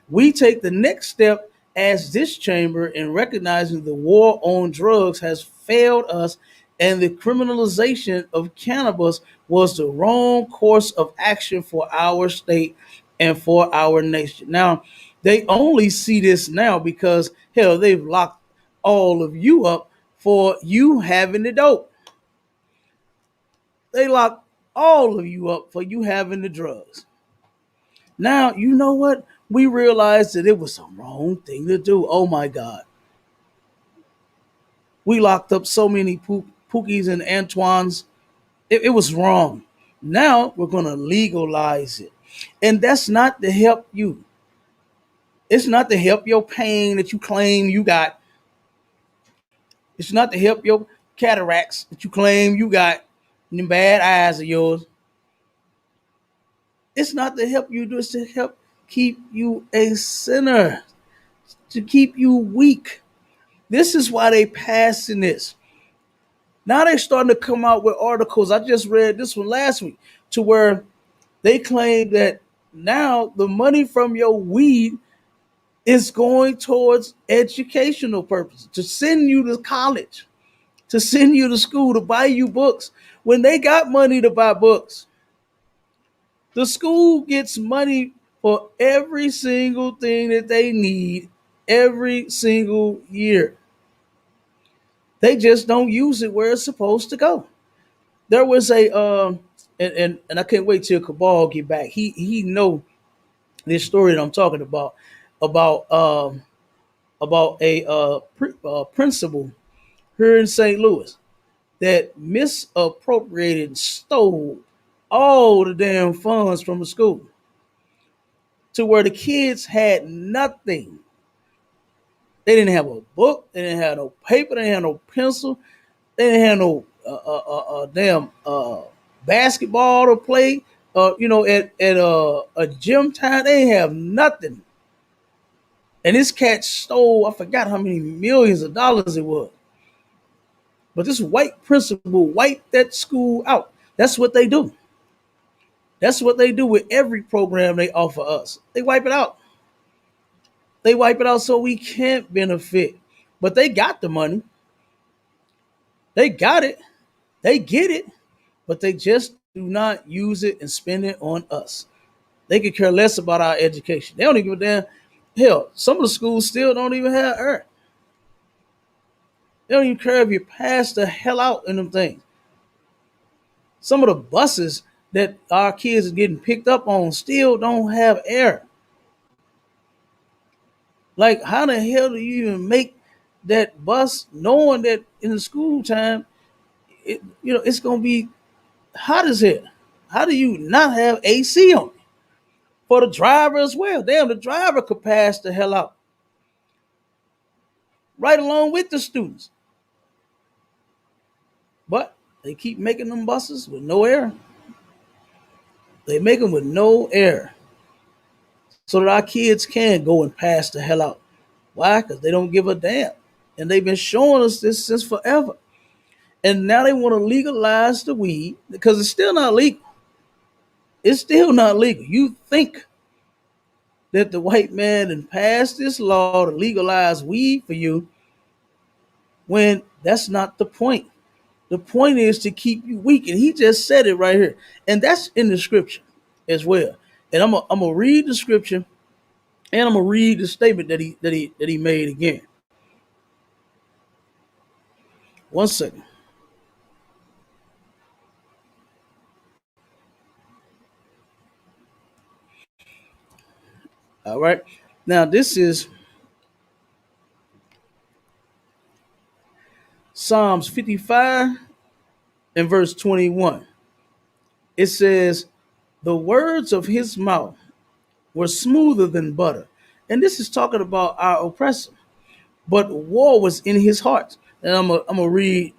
We take the next step as this chamber in recognizing the war on drugs has failed us and the criminalization of cannabis was the wrong course of action for our state and for our nation. Now, they only see this now because, hell, they've locked all of you up for you having the dope. They locked all of you up for you having the drugs. Now, you know what? We realized that it was the wrong thing to do. Oh my God. We locked up so many Pookies and Antoines. It was wrong. Now we're going to legalize it. And that's not to help you. It's not to help your pain that you claim you got. It's not to help your cataracts that you claim you got in the bad eyes of yours. It's not to help you do, it's to help keep you a sinner, to keep you weak. This is why they passing this. Now they're starting to come out with articles. I just read this one last week to where they claim that now the money from your weed is going towards educational purposes, to send you to college, to send you to school, to buy you books. When they got money to buy books, the school gets money for every single thing that they need every single year. They just don't use it where it's supposed to go. There was a and I can't wait till Cabal get back. He know this story that I'm talking about about a principal here in St. Louis that misappropriated and stole all the damn funds from the school to where the kids had nothing. They didn't have a book. They didn't have no paper. They didn't have no pencil. They didn't have no damn basketball to play, at a gym time, they have nothing. And this cat stole, I forgot how many millions of dollars it was. But this white principal wiped that school out. That's what they do. That's what they do with every program they offer us. They wipe it out. They wipe it out so we can't benefit. But they got the money. They got it. They get it. But they just do not use it and spend it on us. They could care less about our education. They don't even give a damn. Hell, some of the schools still don't even have air. They don't even care if you pass the hell out in them things. Some of the buses that our kids are getting picked up on still don't have air. Like, how the hell do you even make that bus knowing that in the school time, it's gonna be hot as hell? How do you not have AC on it for the driver as well? Damn, the driver could pass the hell out right along with the students. But they keep making them buses with no air. They make them with no air so that our kids can go and pass the hell out. Why? Because they don't give a damn. And they've been showing us this since forever. And now they want to legalize the weed because it's still not legal. It's still not legal. You think that the white man had passed this law to legalize weed for you when that's not the point. The point is to keep you weak. And he just said it right here. And that's in the scripture as well. And I'm gonna read the scripture and I'm gonna read the statement that he made again. One second. All right. Now this is Psalms 55 and verse 21. It says, the words of his mouth were smoother than butter. And this is talking about our oppressor. But war was in his heart. And I'm gonna read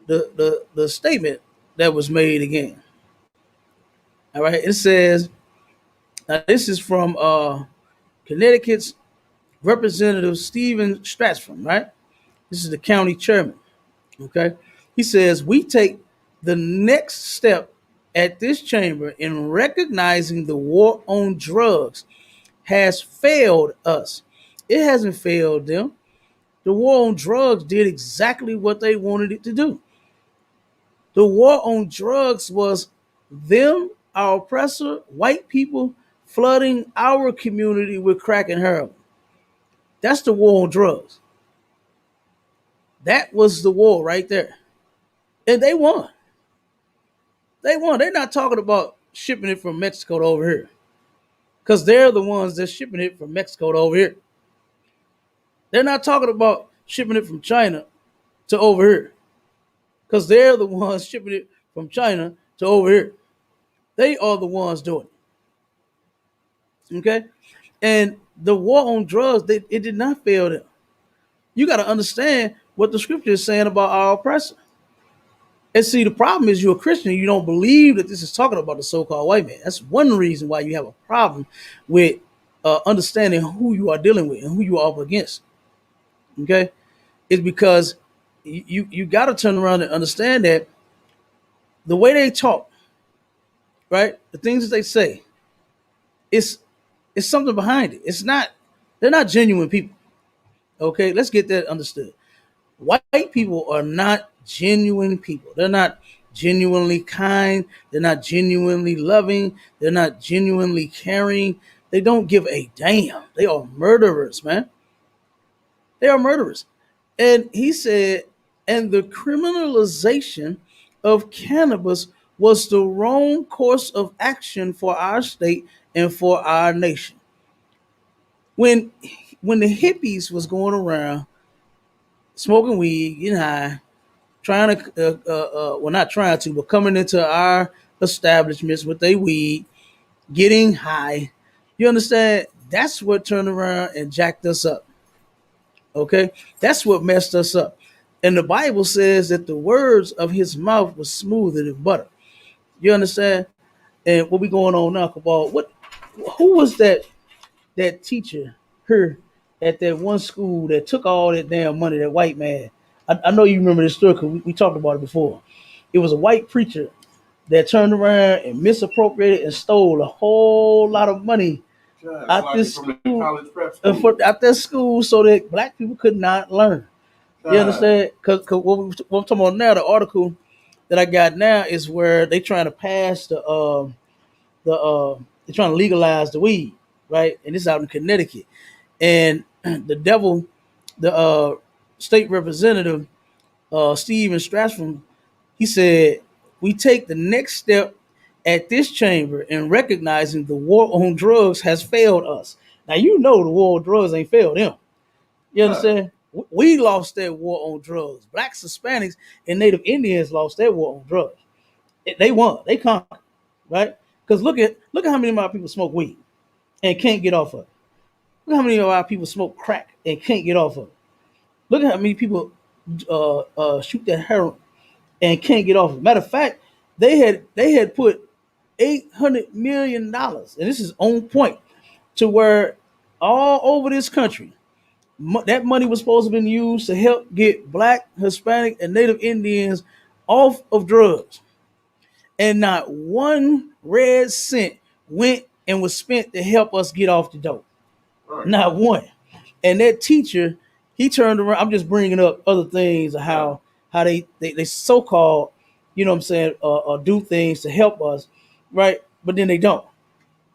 the statement that was made again. All right. It says, now this is from Connecticut's Representative Stephen Stratford, right? This is the county chairman. Okay. He says, we take the next step at this chamber in recognizing the war on drugs has failed us. It hasn't failed them. The war on drugs did exactly what they wanted it to do. The war on drugs was them, our oppressor, white people, flooding our community with crack and heroin. That's the war on drugs. That was the war right there. And they won. They won. They're not talking about shipping it from Mexico to over here. Because they're the ones that's shipping it from Mexico to over here. They're not talking about shipping it from China to over here. Because they're the ones shipping it from China to over here. They are the ones doing it. Okay? And the war on drugs, it did not fail them. You got to understand what the scripture is saying about our oppressor. And see, the problem is you're a Christian, you don't believe that this is talking about the so-called white man. That's one reason why you have a problem with understanding who you are dealing with and who you are up against. Okay? It's because you got to turn around and understand that the way they talk, right? The things that they say, it's something behind it. They're not genuine people. Okay? Let's get that understood. White people are not genuine people. They're not genuinely kind. They're not genuinely loving. They're not genuinely caring. They don't give a damn. They are murderers, man. They are murderers. And he said, and the criminalization of cannabis was the wrong course of action for our state and for our nation. When the hippies was going around smoking weed, getting high, trying to, well, not trying to, but coming into our establishments with their weed, getting high. You understand? That's what turned around and jacked us up. Okay? That's what messed us up. And the Bible says that the words of his mouth was smoother than butter. You understand? And what we going on now, Cabal? What? Who was that teacher? Her at that one school that took all that damn money. That white man. I know you remember this story because we talked about it before. It was a white preacher that turned around and misappropriated and stole a whole lot of money God, it's out like this from the school, college prep school. out that school, so that black people could not learn. You God, understand? Because what I'm talking about now, the article that I got now is where they trying to pass they're trying to legalize the weed, right? And this out in Connecticut. And the devil, the state representative, Stephen Strasford, he said, "We take the next step at this chamber in recognizing the war on drugs has failed us." Now you know the war on drugs ain't failed them. You God, understand? We lost that war on drugs. Blacks, Hispanics, and Native Indians lost that war on drugs. They won. They conquered, right? Because look at how many of our people smoke weed and can't get off of it. Look how many of our people smoke crack and can't get off of it. Look at how many people shoot that heroin and can't get off it. Matter of fact, they had put $800 million, and this is on point, to where all over this country, that money was supposed to have been used to help get black, Hispanic, and Native Indians off of drugs. And not one red cent went and was spent to help us get off the dope. right, Not one. And that teacher, he turned around. I'm just bringing up other things of God, how they so called, you know what I'm saying, do things to help us, right? But then they don't,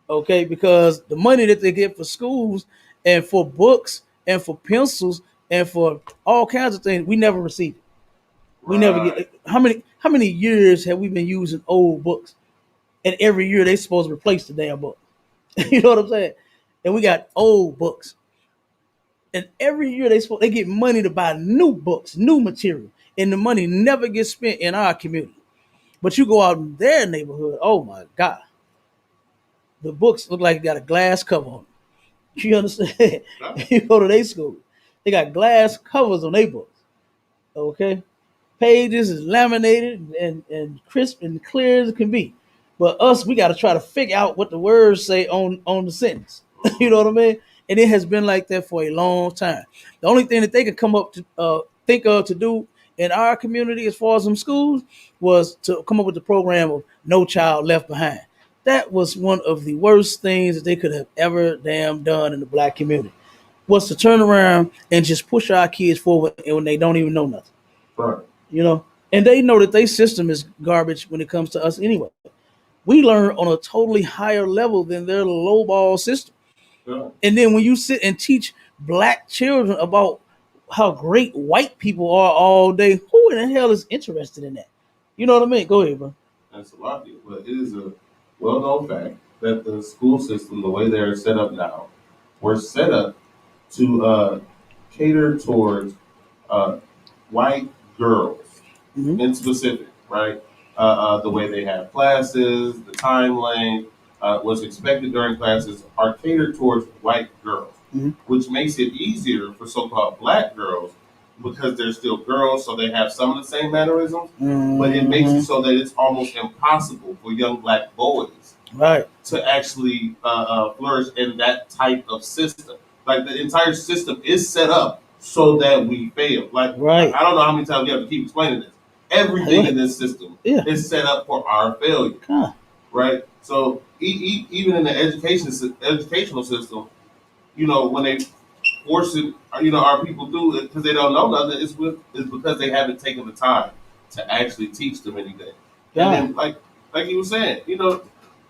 okay? Because the money that they get for schools and for books and for pencils and for all kinds of things, we never receive it. We never right, get. How many years have we been using old books? And every year they supposed to replace the damn book. You know what I'm saying? And we got old books. And every year they get money to buy new books, new material, and the money never gets spent in our community. But you go out in their neighborhood, oh my God, the books look like they got a glass cover on them. You understand? God, You go to their school, they got glass covers on their books. Okay, pages is laminated and crisp and clear as it can be. But us, we got to try to figure out what the words say on the sentence. You know what I mean? And it has been like that for a long time. The only thing that they could come up to think of to do in our community, as far as some schools, was to come up with the program of No Child Left Behind. That was one of the worst things that they could have ever damn done in the black community. Was to turn around and just push our kids forward and when they don't even know nothing. right, You know, and they know that their system is garbage when it comes to us anyway. We learn on a totally higher level than their lowball system. God, And then when you sit and teach black children about how great white people are all day, who in the hell is interested in that? You know what I mean? Go ahead, bro. that's a lot. But it is a well-known fact that the school system, the way they're set up now, were set up to cater towards uh, white girls Mm-hmm. in specific, right? The way they have classes, the time length, what's expected during classes are catered towards white girls, Mm-hmm. which makes it easier for so-called black girls because they're still girls, so they have some of the same mannerisms, but it makes it Mm-hmm. so that it's almost impossible for young black boys Right, to actually flourish in that type of system. Like the entire system is set up so that we fail. Like right. I don't know how many times we have to keep explaining this. Go Everything in ahead. this system Yeah. is set up for our failure, Come on. right? So even in the educational system, when they force it, our people do it because they don't know nothing. It's because they haven't taken the time to actually teach them anything. And God. then, like you were saying,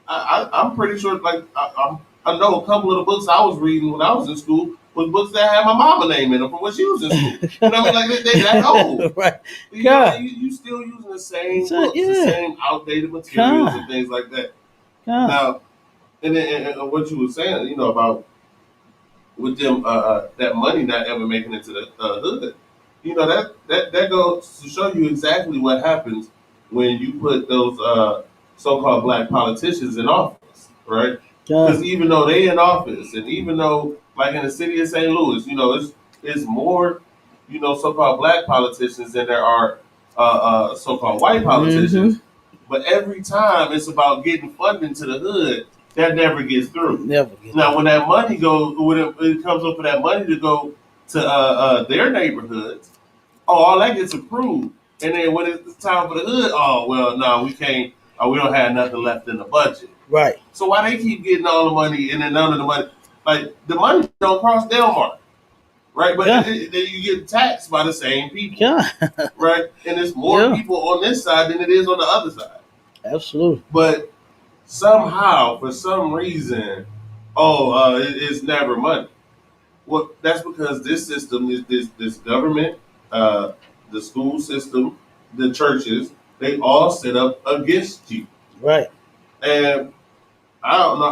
I'm pretty sure, I know a couple of the books I was reading when I was in school was books that had my mama name in them from when she was in school. You know what I mean? Like they that old. Right. And God. you still using the same So, books, the yeah. same outdated materials God. and things like that. God. Now, and then and what you were saying, about with them that money not ever making it to the hood. That goes to show you exactly what happens when you put those so-called black politicians in office, right? Because God. even though they in office, and even though like in the city of St. Louis, it's more so-called black politicians than there are so-called white Mm-hmm. politicians. But every time it's about getting funding to the hood, that never gets through. Never get Now, through. when that money goes, when it comes up for that money to go to their neighborhoods, oh, all that gets approved. And then when it's time for the hood, oh well, no, we can't. We don't have nothing left in the budget. Right. So why they keep getting all the money and then none of the money? Like the money don't cross Delmar, right? But Yeah. then you get taxed by the same people, Yeah. right? And there's more Yeah. people on this side than it is on the other side. Absolutely. But somehow, for some reason, it's never money. Well, that's because this system is this government, the school system, the churches, they all set up against you. Right. And I don't know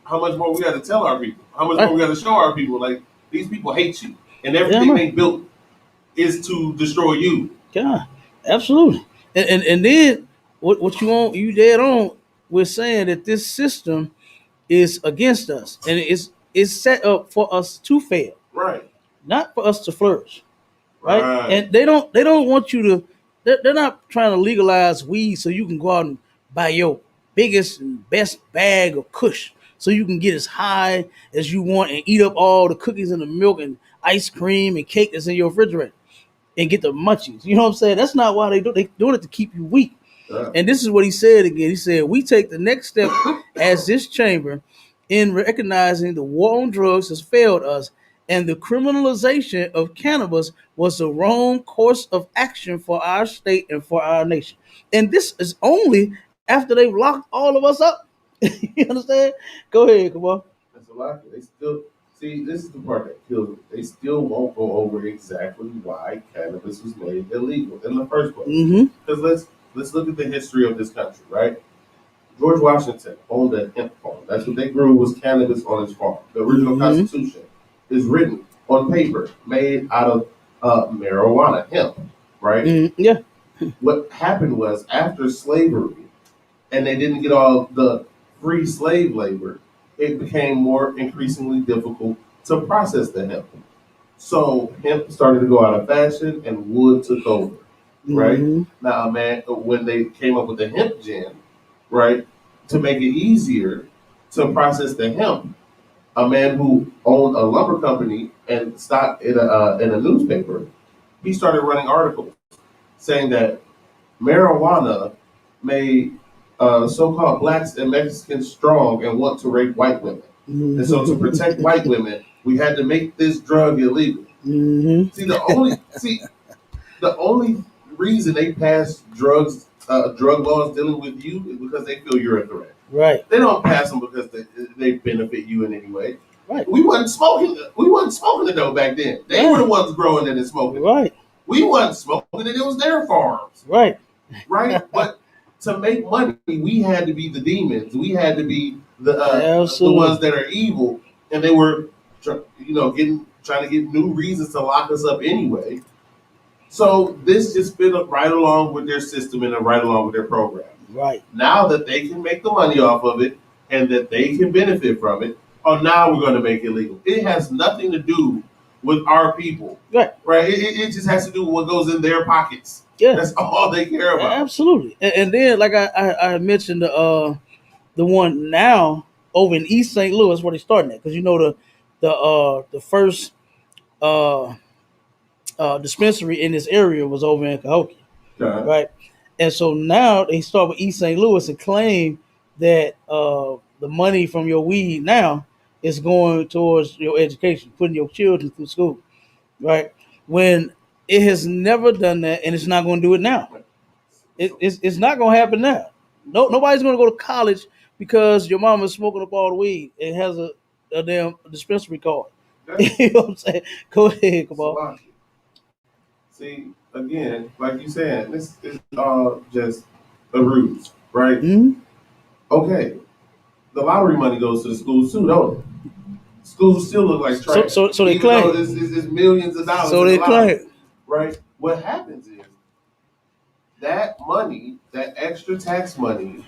how much more we got to tell our people, how much more we got to show our people. Like these people hate you, and everything they built is to destroy you. Yeah. Absolutely. And then what you want, you dead on, we're saying that this system is against us, and it's set up for us to fail, Right. not for us to flourish. Right. Right. And they don't want you to. They're not trying to legalize weed so you can go out and buy your biggest and best bag of Kush, so you can get as high as you want and eat up all the cookies and the milk and ice cream and cake that's in your refrigerator and get the munchies. You know what I'm saying? That's not why they do. They doing it to keep you weak. Yeah. And this is what he said again. He said, "We take the next step as this chamber in recognizing the war on drugs has failed us, and the criminalization of cannabis was the wrong course of action for our state and for our nation." And this is only after they've locked all of us up. You understand? Go ahead, come on. That's a lot. They still see. This is the part that kills them. They still won't go over exactly why cannabis was made illegal in the first place. Mm-hmm. Because let's look at the history of this country, right? George Washington owned a hemp farm. That's what they grew was cannabis on his farm. The original Constitution is written on paper, made out of marijuana, hemp, right? Yeah. What happened was after slavery, and they didn't get all the free slave labor, it became more increasingly difficult to process the hemp. So hemp started to go out of fashion, and wood took over, right? Now, man, when they came up with the hemp gin, right, to make it easier to process the hemp, a man who owned a lumber company and stock in a newspaper, he started running articles saying that marijuana made so-called blacks and Mexicans strong and want to rape white women. And so to protect white women, we had to make this drug illegal. See, the only reason they pass drug laws dealing with you is because they feel you're a threat. Right. They don't pass them because they benefit you in any way. Right. We wasn't smoking the dope back then. They were the ones growing it and smoking. Right. We wasn't smoking it. It was their farms. Right. Right. But to make money, we had to be the demons. We had to be the ones that are evil, and they were, trying to get new reasons to lock us up anyway. So this just fit up right along with their system and right along with their program. Right. Now that they can make the money off of it and that they can benefit from it, now we're going to make it legal. It has nothing to do with our people. Right. Right. It just has to do with what goes in their pockets. Yeah. That's all they care about. Absolutely. And then, like I mentioned, the one now over in East St. Louis where they're starting at, because the first dispensary in this area was over in Cahokia, right? And so now they start with East St. Louis and claim that the money from your weed now is going towards your education, putting your children through school, right? When it has never done that, and it's not going to do it now. It's not going to happen now. Nobody's going to go to college because your mama is smoking up all the weed and has a damn dispensary card. You know what I'm saying? Go ahead, come on. See, again, like you said, this is all just a ruse, right? Okay, the lottery money goes to the schools too, don't it? Schools still look like trash. So they claim it's millions of dollars. So they claim, right? What happens is that money, that extra tax money,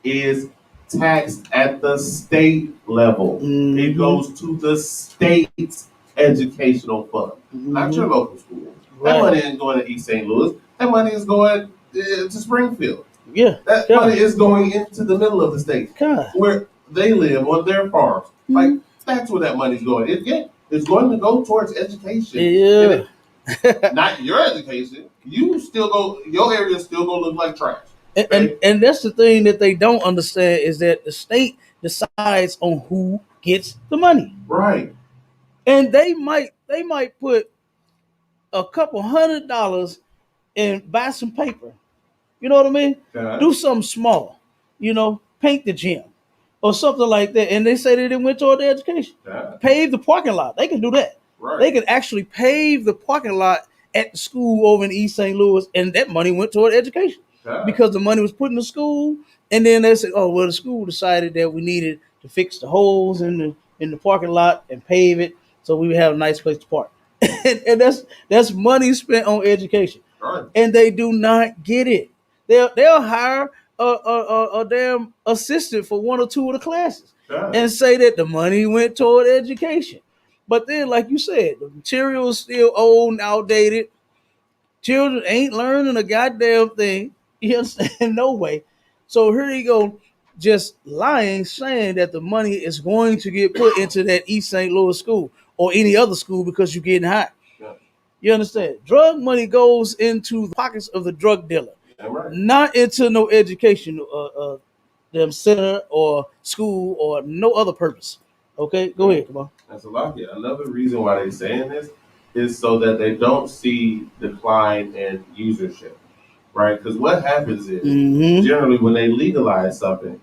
is taxed at the state level. It goes to the state's educational fund, not your local school. That money ain't going to East St. Louis. That money is going to Springfield. Yeah, That money God, is going into the middle of the state God. where they live on their farms. Like Mhm. that's where that money's going. It's going to go towards education, and Yeah. it not your education. You still go. Your area still gonna look like trash. Okay. And that's the thing that they don't understand is that the state decides on who gets the money, Right. and they might put a couple $100 and buy some paper. You know what I mean? Uh, Do something small. Paint the gym or something like that. And they say that it went toward the education. uh, Pave the parking lot. They can do that. right. They can actually pave the parking lot at the school over in East St. Louis, and that money went toward education because the money was put in the school. And then they said, "Oh, well, the school decided that we needed to fix the holes in the parking lot and pave it so we would have a nice place to park." And that's money spent on education, Right. and they do not get it. They'll hire a damn assistant for one or two of the classes Uh, and say that the money went toward education. But then, like you said, the material is still old and outdated. Children ain't learning a goddamn thing. You understand? No way. So here you go, just lying, saying that the money is going to get put into that East St. Louis school or any other school because you're getting high. yeah. You understand? Drug money goes into the pockets of the drug dealer, Yeah. Right. not into no education, them center or school or no other purpose. Okay, go Yeah. ahead, come on. That's a lot. Yeah. Another reason why they're saying this is so that they don't see decline in usership. Right. Because what happens is Mm-hmm. generally when they legalize something,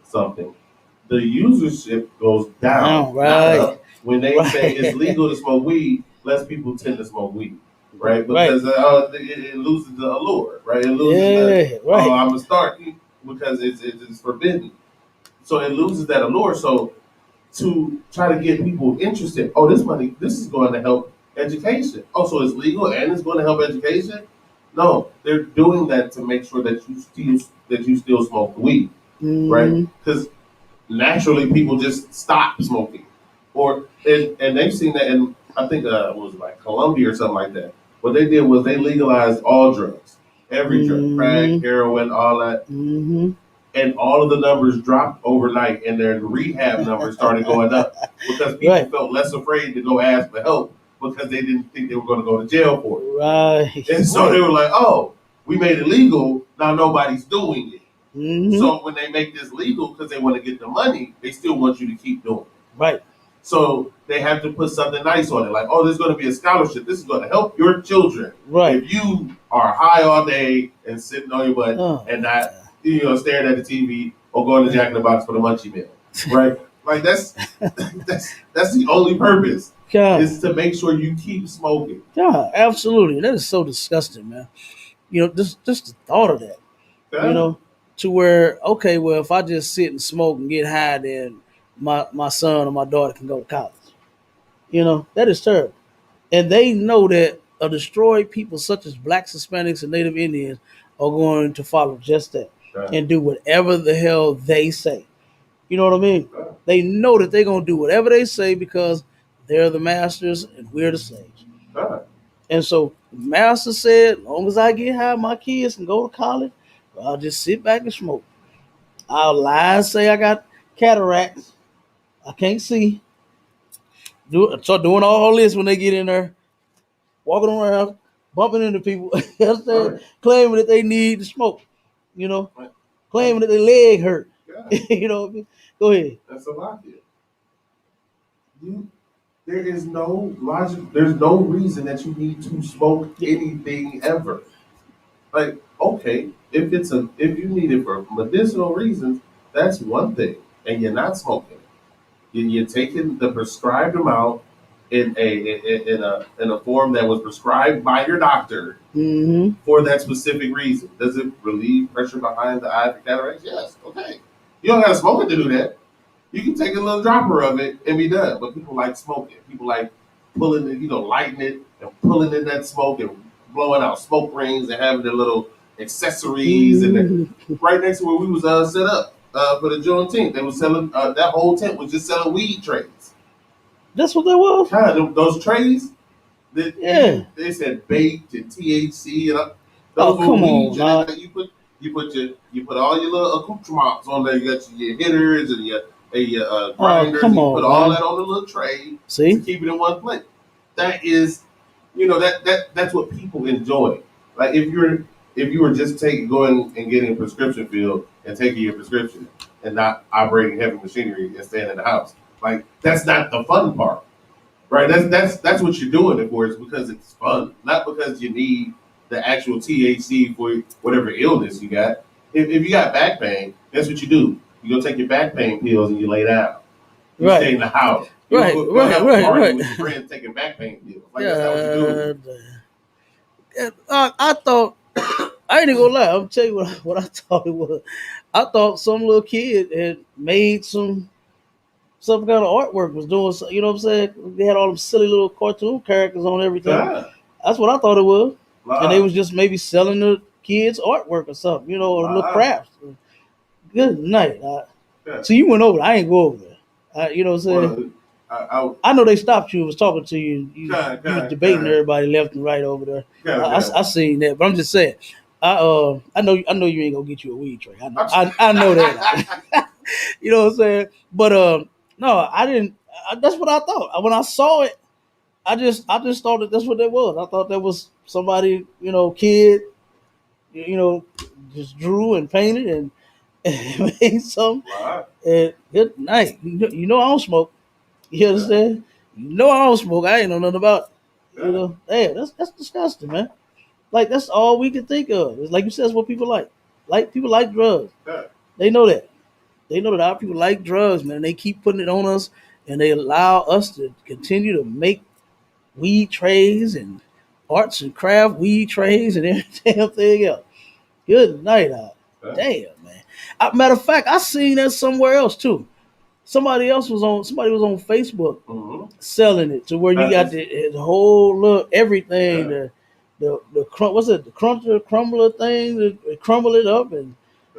the usership goes down, Now, not right, up. When they say it's right, legal to smoke weed, less people tend to smoke weed, right? right. Because it loses the allure, right? It loses the Yeah, oh, right. I'm gonna start because it's forbidden, so it loses that allure. So to try to get people interested, oh, this is going to help education. Oh, so it's legal and it's going to help education. No, they're doing that to make sure that you still smoke weed, right? Mm-hmm. Because naturally people just stop smoking, or and they've seen that in I think what was it, like Colombia or something like that. What they did was they legalized all drugs, every drug, crack, Mm-hmm. heroin, all that, Mm-hmm. and all of the numbers dropped overnight, and their rehab numbers started going up because people Right, felt less afraid to go ask for help because they didn't think they were going to go to jail for it, right, and so they right. were like, "Oh, we made it legal. Now nobody's doing it." Mm-hmm. So when they make this legal because they want to get the money, they still want you to keep doing it. Right, So they have to put something nice on it, like, "Oh, there's going to be a scholarship. This is going to help your children right. if you are high all day and sitting on your butt Oh and my not, staring at the TV or going to Jack in the Box for the munchie meal, right? Like that's the only purpose God. is to make sure you keep smoking. God, absolutely. That is so disgusting, man. Just the thought of that. You Yeah, know, to where okay, well, if I just sit and smoke and get high, then my son or my daughter can go to college. That is terrible. And they know that a destroyed people such as blacks, Hispanics, and Native Indians are going to follow just that yeah, and do whatever the hell they say. You know what I mean? yeah, They know that they're gonna do whatever they say because they're the masters and we're the slaves. yeah. And so the master said, as long as I get high, my kids can go to college, I'll just sit back and smoke. I'll lie and say I got cataracts. I can't see. Start doing all this when they get in there, walking around, bumping into people, you understand? Right, Claiming that they need to smoke, you know, right. claiming that their leg hurt. Yeah, you know what I mean? Go ahead. that's a lot here. You There is no logic. There's no reason that you need to smoke anything ever. Like, okay, if you need it for medicinal reasons, that's one thing, and you're not smoking. You're taking the prescribed amount in a form that was prescribed by your doctor Mm-hmm. for that specific reason. Does it relieve pressure behind the eye for cataracts? Yes. Okay. You don't got to smoke it to do that. You can take a little dropper of it and be done. But people like smoking. People like pulling it, lighting it and pulling in that smoke and blowing out smoke rings and having their little accessories and Mm-hmm. right next to where we was set up for the JUNETEENTH. They was selling that whole tent was just selling weed trays. That's what that was. God, those trays that Yeah. they said baked and THC and Oh, those were come weed on, trays now. that you put. you put all your little accoutrements on there. You got your hitters and your Oh, grinders. come And you put on, all man. that on the little tray to See? keep it in one place. That is, that's what people enjoy. Like if you were just going and getting a prescription filled and taking your prescription and not operating heavy machinery and staying in the house, like that's not the fun part. Right, that's what you're doing it for. Is because it's fun, not because you need the actual THC for whatever illness you got. If you got back pain, that's what you do. You go take your back pain pills and you lay down. You stay Right. in the house. You don't Right, go right, have a right, party right. with your friends taking back pain pills. Like that's not what you're doing. God. I thought, I ain't even gonna lie. I'm tell you what I thought it was. I thought some little kid had made some kind of artwork, was doing, you know what I'm saying? They had all them silly little cartoon characters on everything. Nah, That's what I thought it was. And they nah, was just maybe selling the kids artwork or something, or little nah. crafts. Good night. Yeah. So you went over there. I ain't go over there. You know what I'm saying? Well, I I know they stopped you, was talking to you. You was debating kind, everybody left and right over there. kind. I seen that, but I'm just saying. I know you ain't gonna get you a weed tray. I know that. You know what I'm saying? But no, I didn't. That's what I thought when I saw it. I just thought that that's what that was. I thought that was somebody, kid, you know, just drew and painted and, and made something. Wow. And good night. You know I don't smoke. You understand? You know I don't smoke. I ain't know nothing about it. Yeah. Hey, that's disgusting, man. Like that's all we can think of. It's like you said, it's what people like. Like people like drugs. Yeah. They know that. They know that our people like drugs, man. They keep putting it on us, and they allow us to continue to make weed trays and arts and craft weed trays and everything else. Good night, Yeah. damn, man. Matter of fact, I seen that somewhere else too. Somebody was on Facebook Mm-hmm. selling it to where you got the whole look everything, Yeah. what's it, the crumbler thing, they crumble it up, and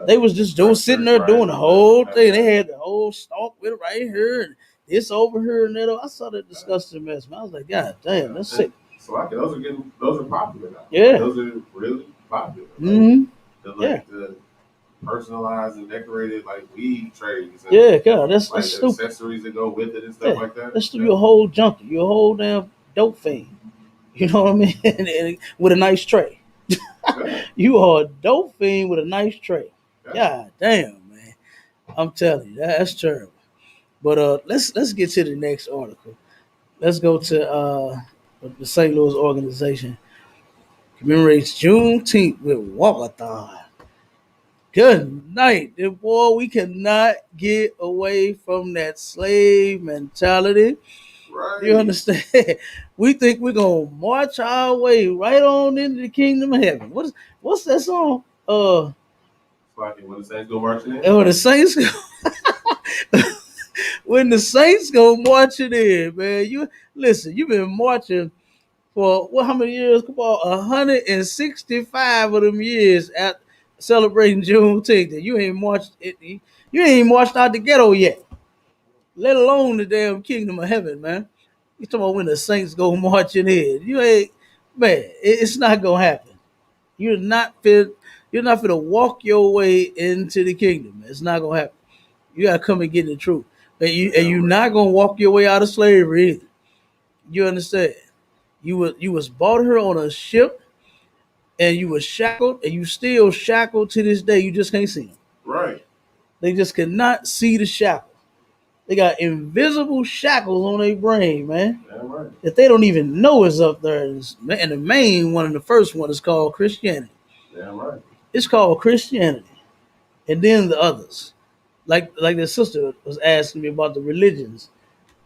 they was just doing sitting there doing the whole thing. They had the whole stalk with it right here and this over here and that. I saw that disgusting mess, man. I was like, God damn, that's sick. So like those are popular now. Like, Yeah. those are really popular. Like Mm-hmm. Yeah. the personalized and decorated like weed trays and Yeah, God, that's like the stupid. accessories that go with it and stuff like that. That's you a whole junkie. You're a whole damn dope fiend. You know what I mean? And with a nice tray. Yeah. You are a dope fiend with a nice tray. Yeah. God damn, man. I'm telling you, that's terrible. But let's get to the next article. Let's go to the St. Louis organization commemorates Juneteenth with walkathon. Good night, boy. We cannot get away from that slave mentality. Right. You understand? We think we're gonna march our way right on into the kingdom of heaven. What's that song? Like when the Saints go marching in. When the saints go, when the saints go marching in, man. You listen. You've been marching for what? How many years? Come on, 165 of them years at celebrating Juneteenth. And you ain't marched. You ain't marched out the ghetto yet. Let alone the damn kingdom of heaven, man. You talking about when the saints go marching in? You ain't, man. It's not gonna happen. You're not fit. You're not fit to walk your way into the kingdom. It's not gonna happen. You gotta come and get the truth. And you're not gonna walk your way out of slavery either. You understand? You was bought here on a ship, and you was shackled, and you still shackled to this day. You just can't see them. Right. They just cannot see the shackle. They got invisible shackles on their brain, man. Yeah, right. That they don't even know is up there. And the main one and the first one is called Christianity. Yeah, right. It's called Christianity. And then the others. Like the sister was asking me about the religions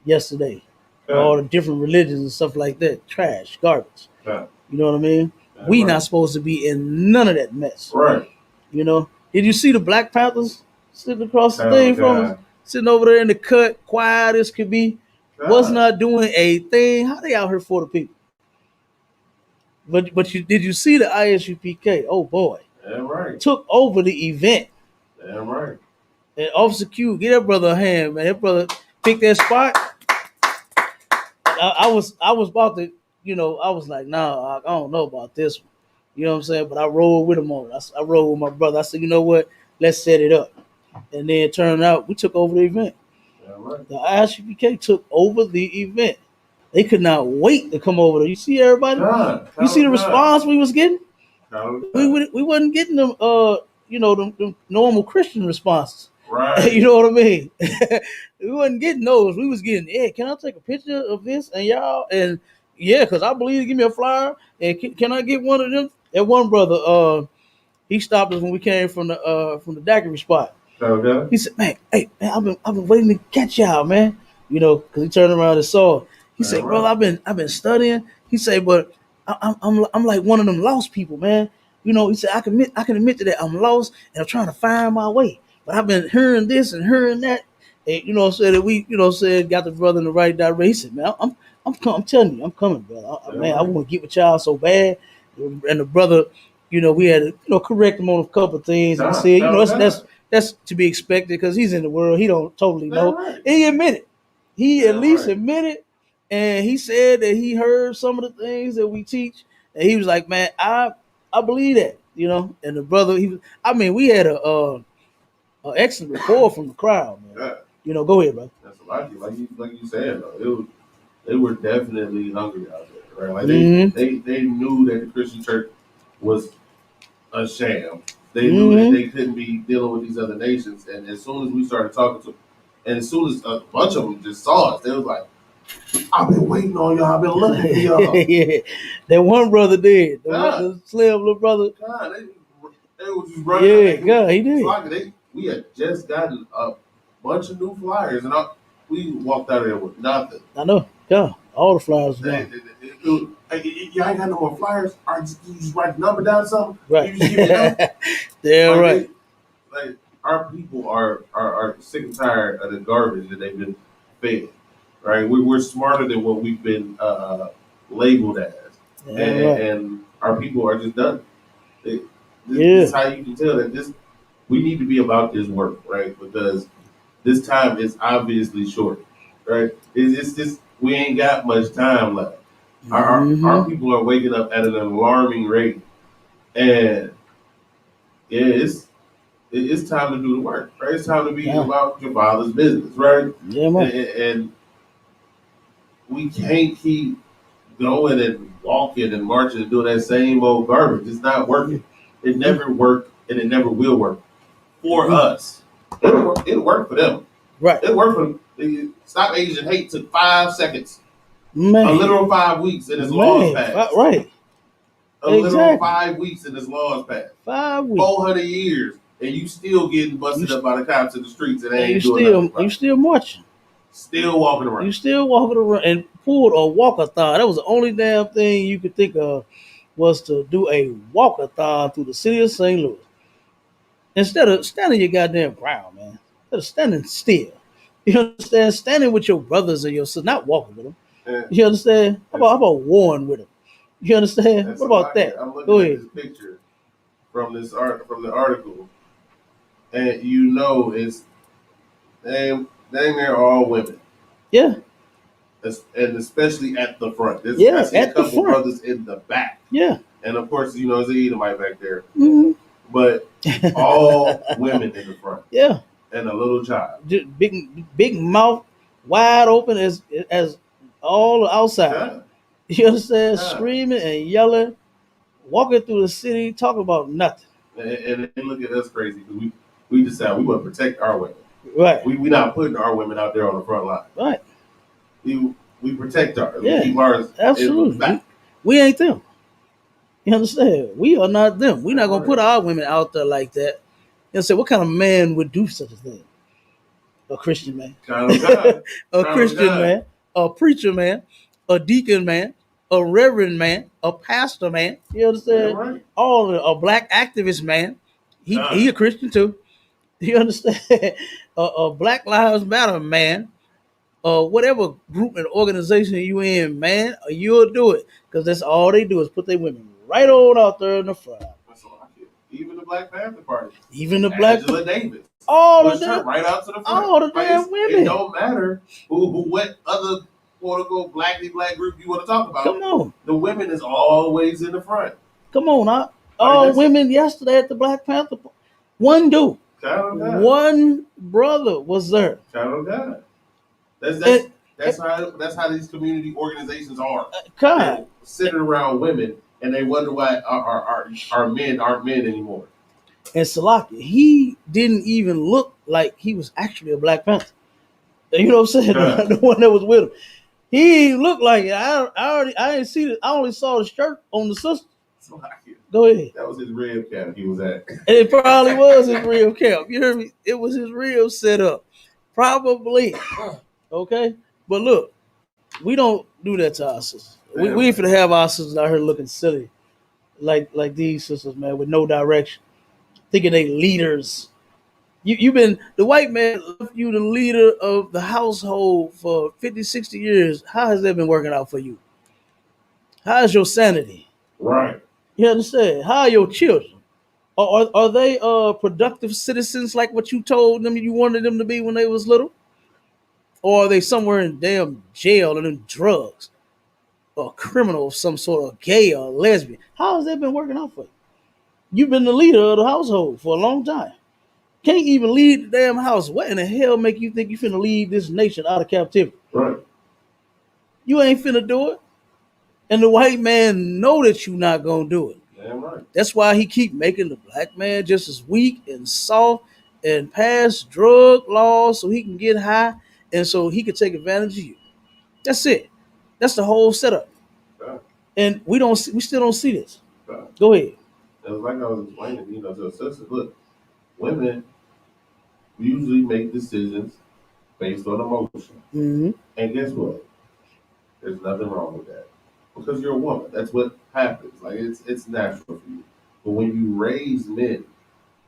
yesterday. Yeah. All the different religions and stuff like that. Trash, garbage. Yeah. You know what I mean? Yeah, We right. not supposed to be in none of that mess. Right. You know? Did you see the Black Panthers sitting across the thing from us? Sitting over there in the cut, quiet as could be. Was not doing a thing. How they out here for the people? But did you see the ISUPK? Oh boy. Yeah, right. Took over the event. Yeah, right. And Officer Q, get that brother a hand, man. That brother picked that spot. I was about to, I was like, nah, I don't know about this one. You know what I'm saying? But I rolled with him on it. I rolled with my brother. I said, you know what? Let's set it up. And then it turned out we took over the event. Yeah, right. The ISUPK took over the event. They could not wait to come over there. You see everybody? God, You see the God, response we was getting? God. We wasn't getting them them normal Christian responses. You Right. know what I mean? We wasn't getting those. We was getting, hey, can I take a picture of this and y'all? And yeah, because I believe give me a flyer. And can I get one of them? And one brother, he stopped us when we came from the daiquiri spot. Okay. He said, "Man, hey, man, I've been waiting to catch y'all, man. You know, because he turned around and saw. He All said, brother, right. I've been studying. He said, but I'm like one of them lost people, man. You know, he said I can admit to that I'm lost and I'm trying to find my way. But I've been hearing this and hearing that, and said that we, said got the brother in the right direction. He said, man, I'm telling you, I'm coming, brother. All Man, I right. want to get with y'all so bad. And the brother, we had to, correct him on a couple of things, and he God, said, God. that's to be expected because he's in the world. He don't totally All know. right. And he admitted. He at All least right. admitted, and he said that he heard some of the things that we teach, and he was like, "Man, I believe that." And the brother, we had a excellent rapport from the crowd, man. God. Go ahead, bro. That's a lot. Like you said though, they were definitely hungry out there, right? Like Mm-hmm. they knew that the Christian church was a sham. They knew that Mm-hmm. they couldn't be dealing with these other nations. And as soon as we started talking to them, and as soon as a bunch of them just saw us, they was like, I've been waiting on y'all. I've been looking for y'all. Yeah, that one brother did. God, The slim little brother. God, they was just running out. Yeah, God, he did. We had just gotten a bunch of new flyers, and we walked out of there with nothing. I know. God, all the flowers are They, gone. they, y'all ain't got no more flyers. Or you just write the number down or something. Right. You just give me a number. Damn Like right. like our people are sick and tired of the garbage that they've been fed. Right, we're smarter than what we've been labeled as, Damn right. and our people are just done. It, this Yeah. is how you can tell that we need to be about this work, right? Because this time is obviously short, right? It's just we ain't got much time left. Our Mm-hmm. people are waking up at an alarming rate, and yeah, it's time to do the work, right? It's time to be Yeah. about your father's business, right? Yeah, And, man. and we can't keep going and walking and marching and doing that same old garbage. It's not working. It Mm-hmm. never worked, and it never will work for Mm-hmm. us. It'll work for them. Right. It worked for them. Stop Asian Hate took 5 seconds, a Man. literal 5 weeks, and his laws Man. passed. Right. A literal Exactly. 5 weeks, and his laws passed. 5 weeks. 400 years, and you still getting You busted up by the cops in the streets, and they and ain't doing nothing you about it. still marching. Still walking You around. still walking around and pulled a walkathon. That was the only damn thing you could think of was to do a walkathon through the city of St. Louis. Instead of standing your goddamn ground, man. Instead of standing still. You understand? Standing with your brothers and your sisters, not walking with them. And You understand? that's How about warring with them? You understand? that's What a about lot that? here. I'm looking Go at ahead. this picture from the article, and you know dang they're all women, Yeah, and especially at the front. I yeah, see a at the couple front. brothers in the back, Yeah. and of course you know there's an Edomite back there, Hmm. but all women in the front Yeah. and a little child. Just big mouth, wide open as all outside. God, You understand? God. Screaming and yelling, walking through the city, talking about nothing. And they look at us crazy because we decide we want to protect our women. Right. We not putting our women out there on the front line. Right. We protect ours. We Yeah. keep ours in the Absolutely. back. We ain't them. You understand? We are not them. We're not All gonna right. put our women out there like that. You know, say what kind of man would do such a thing? A Christian man. Child of God. A Child of Christian God. man, a preacher man, a deacon man, a reverend man, a pastor man. You Damn understand? right. All a black activist man. He God. a Christian too. You understand? A Black Lives Matter man, whatever group and organization you in, man, you'll do it because that's all they do is put their women right on out there in the front. That's all I get. Even the Black Panther Party. Even the black, Angela Davis all the pushed her damn, right out to the front. all the Like damn it women. don't matter what other quote unquote black group you want to talk about. Come on. The women is always in the front. Come on, Like all that's women yesterday at the Black Panther. One dude, child of God. one brother was there. Child of God. That's And, that's that's how these community organizations are. God, They're centered around women, and they wonder why our men aren't men anymore. and Salaki, he didn't even look like he was actually a Black Panther. You know what I'm saying? God. The one that was with him. He looked like it. I didn't see it. I only saw the shirt on the sister. Go ahead. That was his rib cap he was at. And it probably was his real camp. You heard me? It was his real setup. Probably. Okay? But look, we don't do that to our sisters. We ain't finna have our sisters out here looking silly like these sisters, man, with no direction. Thinking they leaders. You've been the white man left you the leader of the household for 50, 60 years. How has that been working out for you? How is your sanity? Right. You understand? How are your children? Are they productive citizens like what you told them you wanted them to be when they was little? Or are they somewhere in damn jail and in drugs? Or a criminal of some sort, of gay or lesbian? How has that been working out for you? You've been the leader of the household for a long time. Can't even lead the damn house. What in the hell make you think you finna lead this nation out of captivity? Right. You ain't finna do it. And the white man know that you not gonna do it. Damn right. That's why he keep making the black man just as weak and soft and pass drug laws so he can get high and so he can take advantage of you. That's it. That's the whole setup. God. And we still don't see this. God. Go ahead. It was like I was explaining, to a sister. Look, women usually make decisions based on emotion. Mm-hmm. And guess what? There's nothing wrong with that. Because you're a woman. That's what happens. Like it's natural for you. But when you raise men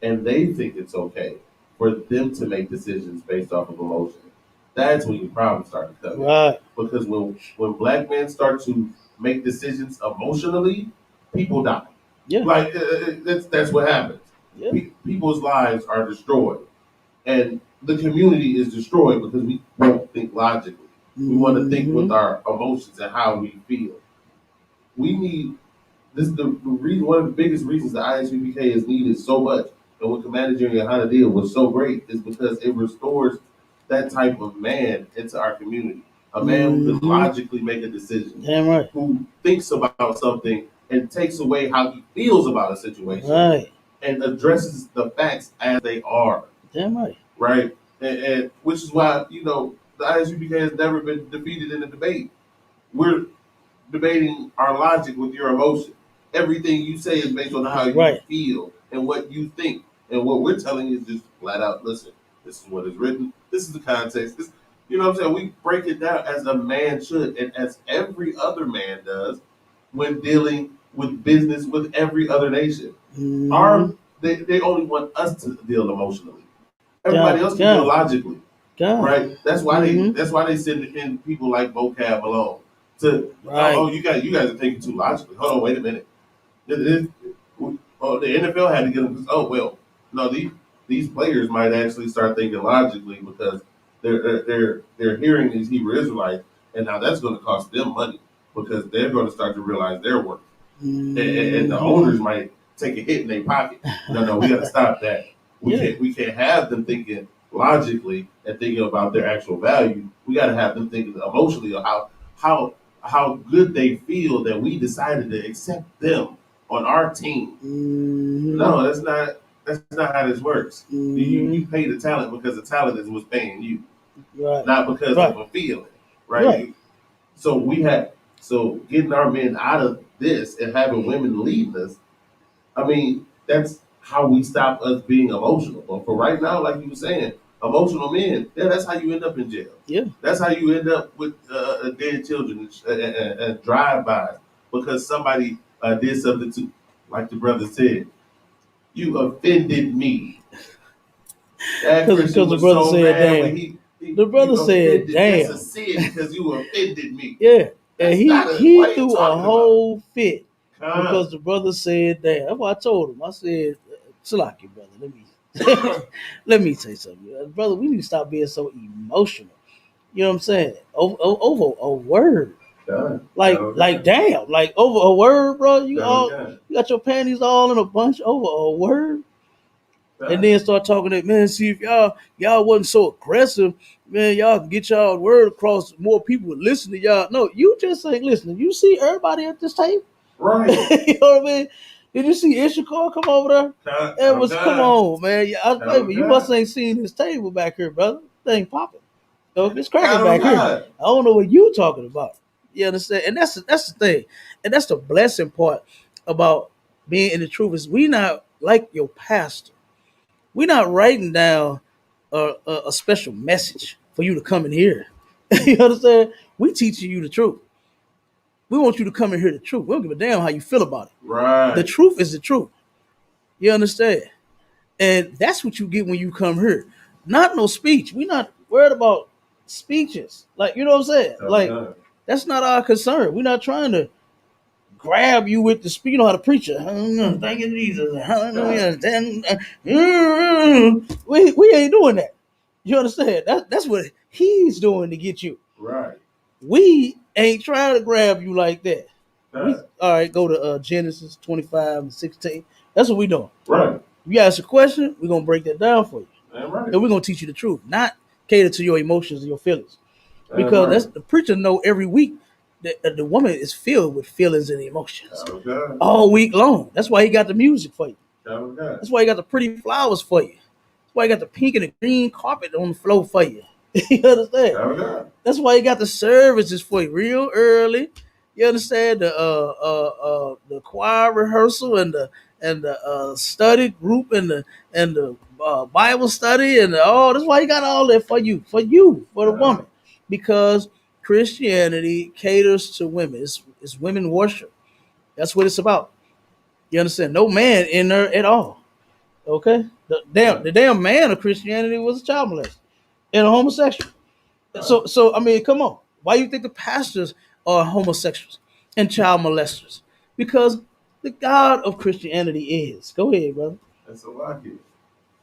and they think it's okay for them to make decisions based off of emotion, that's when your problems start to come in. Right. Because when black men start to make decisions emotionally, people die. Yeah. Like that's what happens. Yeah. People's lives are destroyed, and the community is destroyed because we won't think logically. We want to think with our emotions and how we feel. We need this. The reason, one of the biggest reasons the ISBPK is needed so much, and what Commander Junior Hana did was so great, is because it restores that type of man into our community. A man who can logically make a decision, Damn right. who thinks about something and takes away how he feels about a situation, Right. and addresses the facts as they are. Damn right. Right, and which is why the ISUPK has never been defeated in a debate. We're debating our logic with your emotion. Everything you say is based on how you feel and what you think. And what we're telling you is just flat out, listen, this is what is written. This is the context. You know what I'm saying? We break it down as a man should and as every other man does when dealing with business with every other nation. They only want us to deal emotionally. Everybody else can deal logically. Right? That's why they send in people like Vocab Malone to you guys are thinking too logically. Hold on, wait a minute. The NFL had to get them. Oh well, no, these players might actually start thinking logically because they're hearing these Hebrew Israelites, and now that's going to cost them money because they're going to start to realize their worth, and the owners might take a hit in their pocket. No, we got to stop that. We can't have them thinking logically and thinking about their actual value. We got to have them thinking emotionally of how good they feel that we decided to accept them on our team. No, that's not how this works. You pay the talent because the talent is what's paying you, not because of a feeling, right? So getting our men out of this and having women leading us. I mean, that's how we stop us being emotional. But for right now, like you were saying, emotional men, that's how you end up in jail. Yeah. That's how you end up with dead children and drive-bys because somebody did something to, like the brother said, you offended me. That Christian was so mad when the brother said, damn. That's a sin because you offended me. Yeah. And he threw a whole fit about? because the brother said, damn. That's what I told him. I said, Salaki, brother, let me tell you something. Brother, we need to stop being so emotional. You know what I'm saying? Over a word. Done. Like damn, like over a word, bro. Done. You got your panties all in a bunch over a word. And then start talking that, man, see if y'all wasn't so aggressive, man, y'all can get y'all word across, more people would listen to y'all. No, you just ain't listening. You see everybody at this table? Right. You know what I mean? Did you see Ishakar come over there? It was come on, man. You must ain't seen this table back here, brother. Thing popping. So it's cracking back here. I don't know what you talking about. You understand? And that's the thing. And that's the blessing part about being in the truth is we not like your pastor. We're not writing down a special message for you to come and hear. You understand? We teaching you the truth. We want you to come and hear the truth. We don't give a damn how you feel about it. Right. The truth is the truth. You understand? And that's what you get when you come here. Not no speech. We're not worried about speeches. Like, you know what I'm saying? Like, that's not our concern. We're not trying to grab you with the speech. You know how to preach it. Thank you, Jesus. Hallelujah. We ain't doing that. You understand? That's what he's doing to get you. Right. We ain't trying to grab you like that. All right, go to Genesis 25 and 16. That's what we doing. Right. You ask a question, we're going to break that down for you. Right. And we're going to teach you the truth, not cater to your emotions and your feelings. Because that's the preacher know every week that the woman is filled with feelings and emotions all week long. That's why he got the music for you. That's why he got the pretty flowers for you. That's why he got the pink and the green carpet on the floor for you. You understand? That's why he got the services for you real early. You understand? The choir rehearsal and the study group and the Bible study and that's why he got all that for you, for the woman, because Christianity caters to women. It's women worship. That's what it's about. You understand? No man in there at all. Okay? The damn man of Christianity was a child molester and a homosexual. So I mean, come on. Why you think the pastors are homosexuals and child molesters? Because the God of Christianity is. Go ahead, brother. That's a lot here.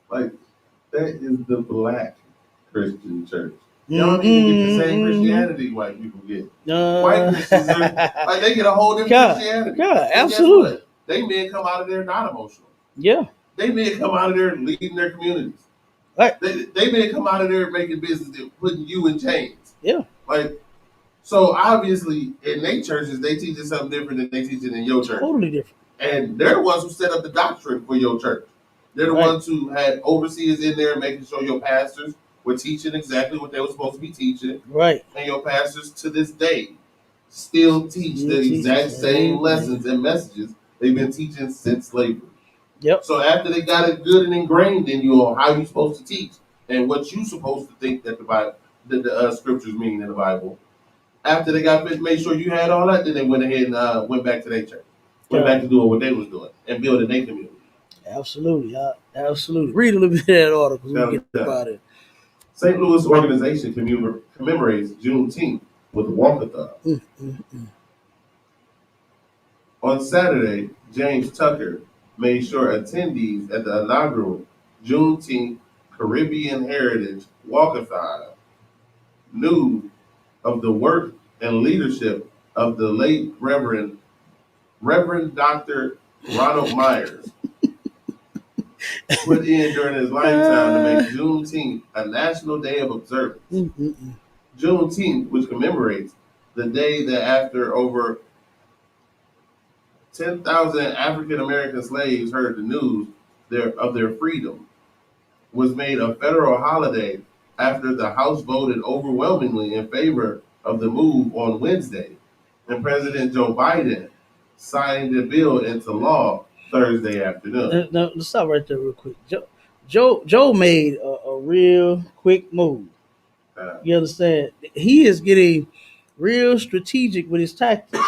Like, that is the black Christian church. Y'all don't even get the same Christianity white people get. White Christians are, like, they get a whole different Christianity. Yeah, absolutely. They men come out of there not emotional. Yeah. They men come out of there leading their communities. Right. They men come out of there making business and putting you in chains. Yeah. Like, so obviously in their churches they teach you something different than they teach it in your church. Totally different. And they're the ones who set up the doctrine for your church. They're the ones who had overseers in there making sure your pastors were teaching exactly what they were supposed to be teaching. Right. And your pastors to this day still teach the exact same lessons and messages they've been teaching since slavery. Yep. So after they got it good and ingrained in you on how you're supposed to teach and what you're supposed to think that the Bible, that the scriptures mean in the Bible, after they got made sure you had all that, then they went ahead and went back to their church. Went back to doing what they was doing and building their community. Absolutely. Absolutely. Read a little bit of that article. We get about it. St. Louis organization commemorates Juneteenth with a walkathon. On Saturday, James Tucker made sure attendees at the inaugural Juneteenth Caribbean Heritage Walkathon knew of the work and leadership of the late Reverend Dr. Ronald Myers put in during his lifetime to make Juneteenth a national day of observance. Juneteenth, which commemorates the day that after over 10,000 African American slaves heard the news of their freedom, was made a federal holiday after the House voted overwhelmingly in favor of the move on Wednesday, and President Joe Biden signed the bill into law Thursday afternoon. Now, let's stop right there real quick. Joe made a real quick move. You understand? He is getting real strategic with his tactics.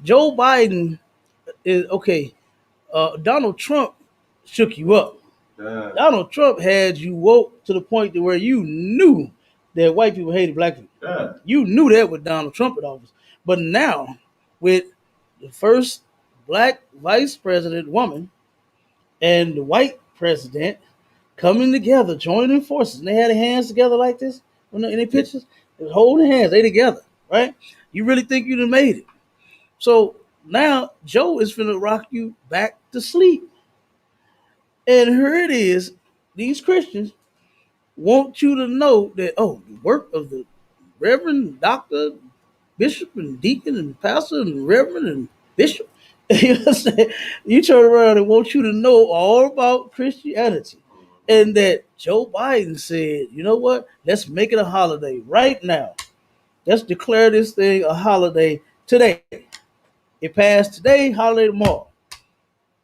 Joe Biden is okay. Donald Trump shook you up. Donald Trump had you woke to the point to where you knew that white people hated black people. You knew that with Donald Trump in office. But now, with the first black vice president woman and the white president coming together, joining forces, and they had their hands together like this in their pictures, they was holding hands, they together, right? You really think you done made it. So now Joe is finna rock you back to sleep. And here it is. These Christians want you to know that, oh, the work of the Reverend, Doctor, Bishop, and Deacon, and Pastor, and Reverend, and Bishop. You know what I'm saying? You turn around and want you to know all about Christianity. And that Joe Biden said, you know what? Let's make it a holiday right now. Let's declare this thing a holiday today. It passed today, holiday tomorrow.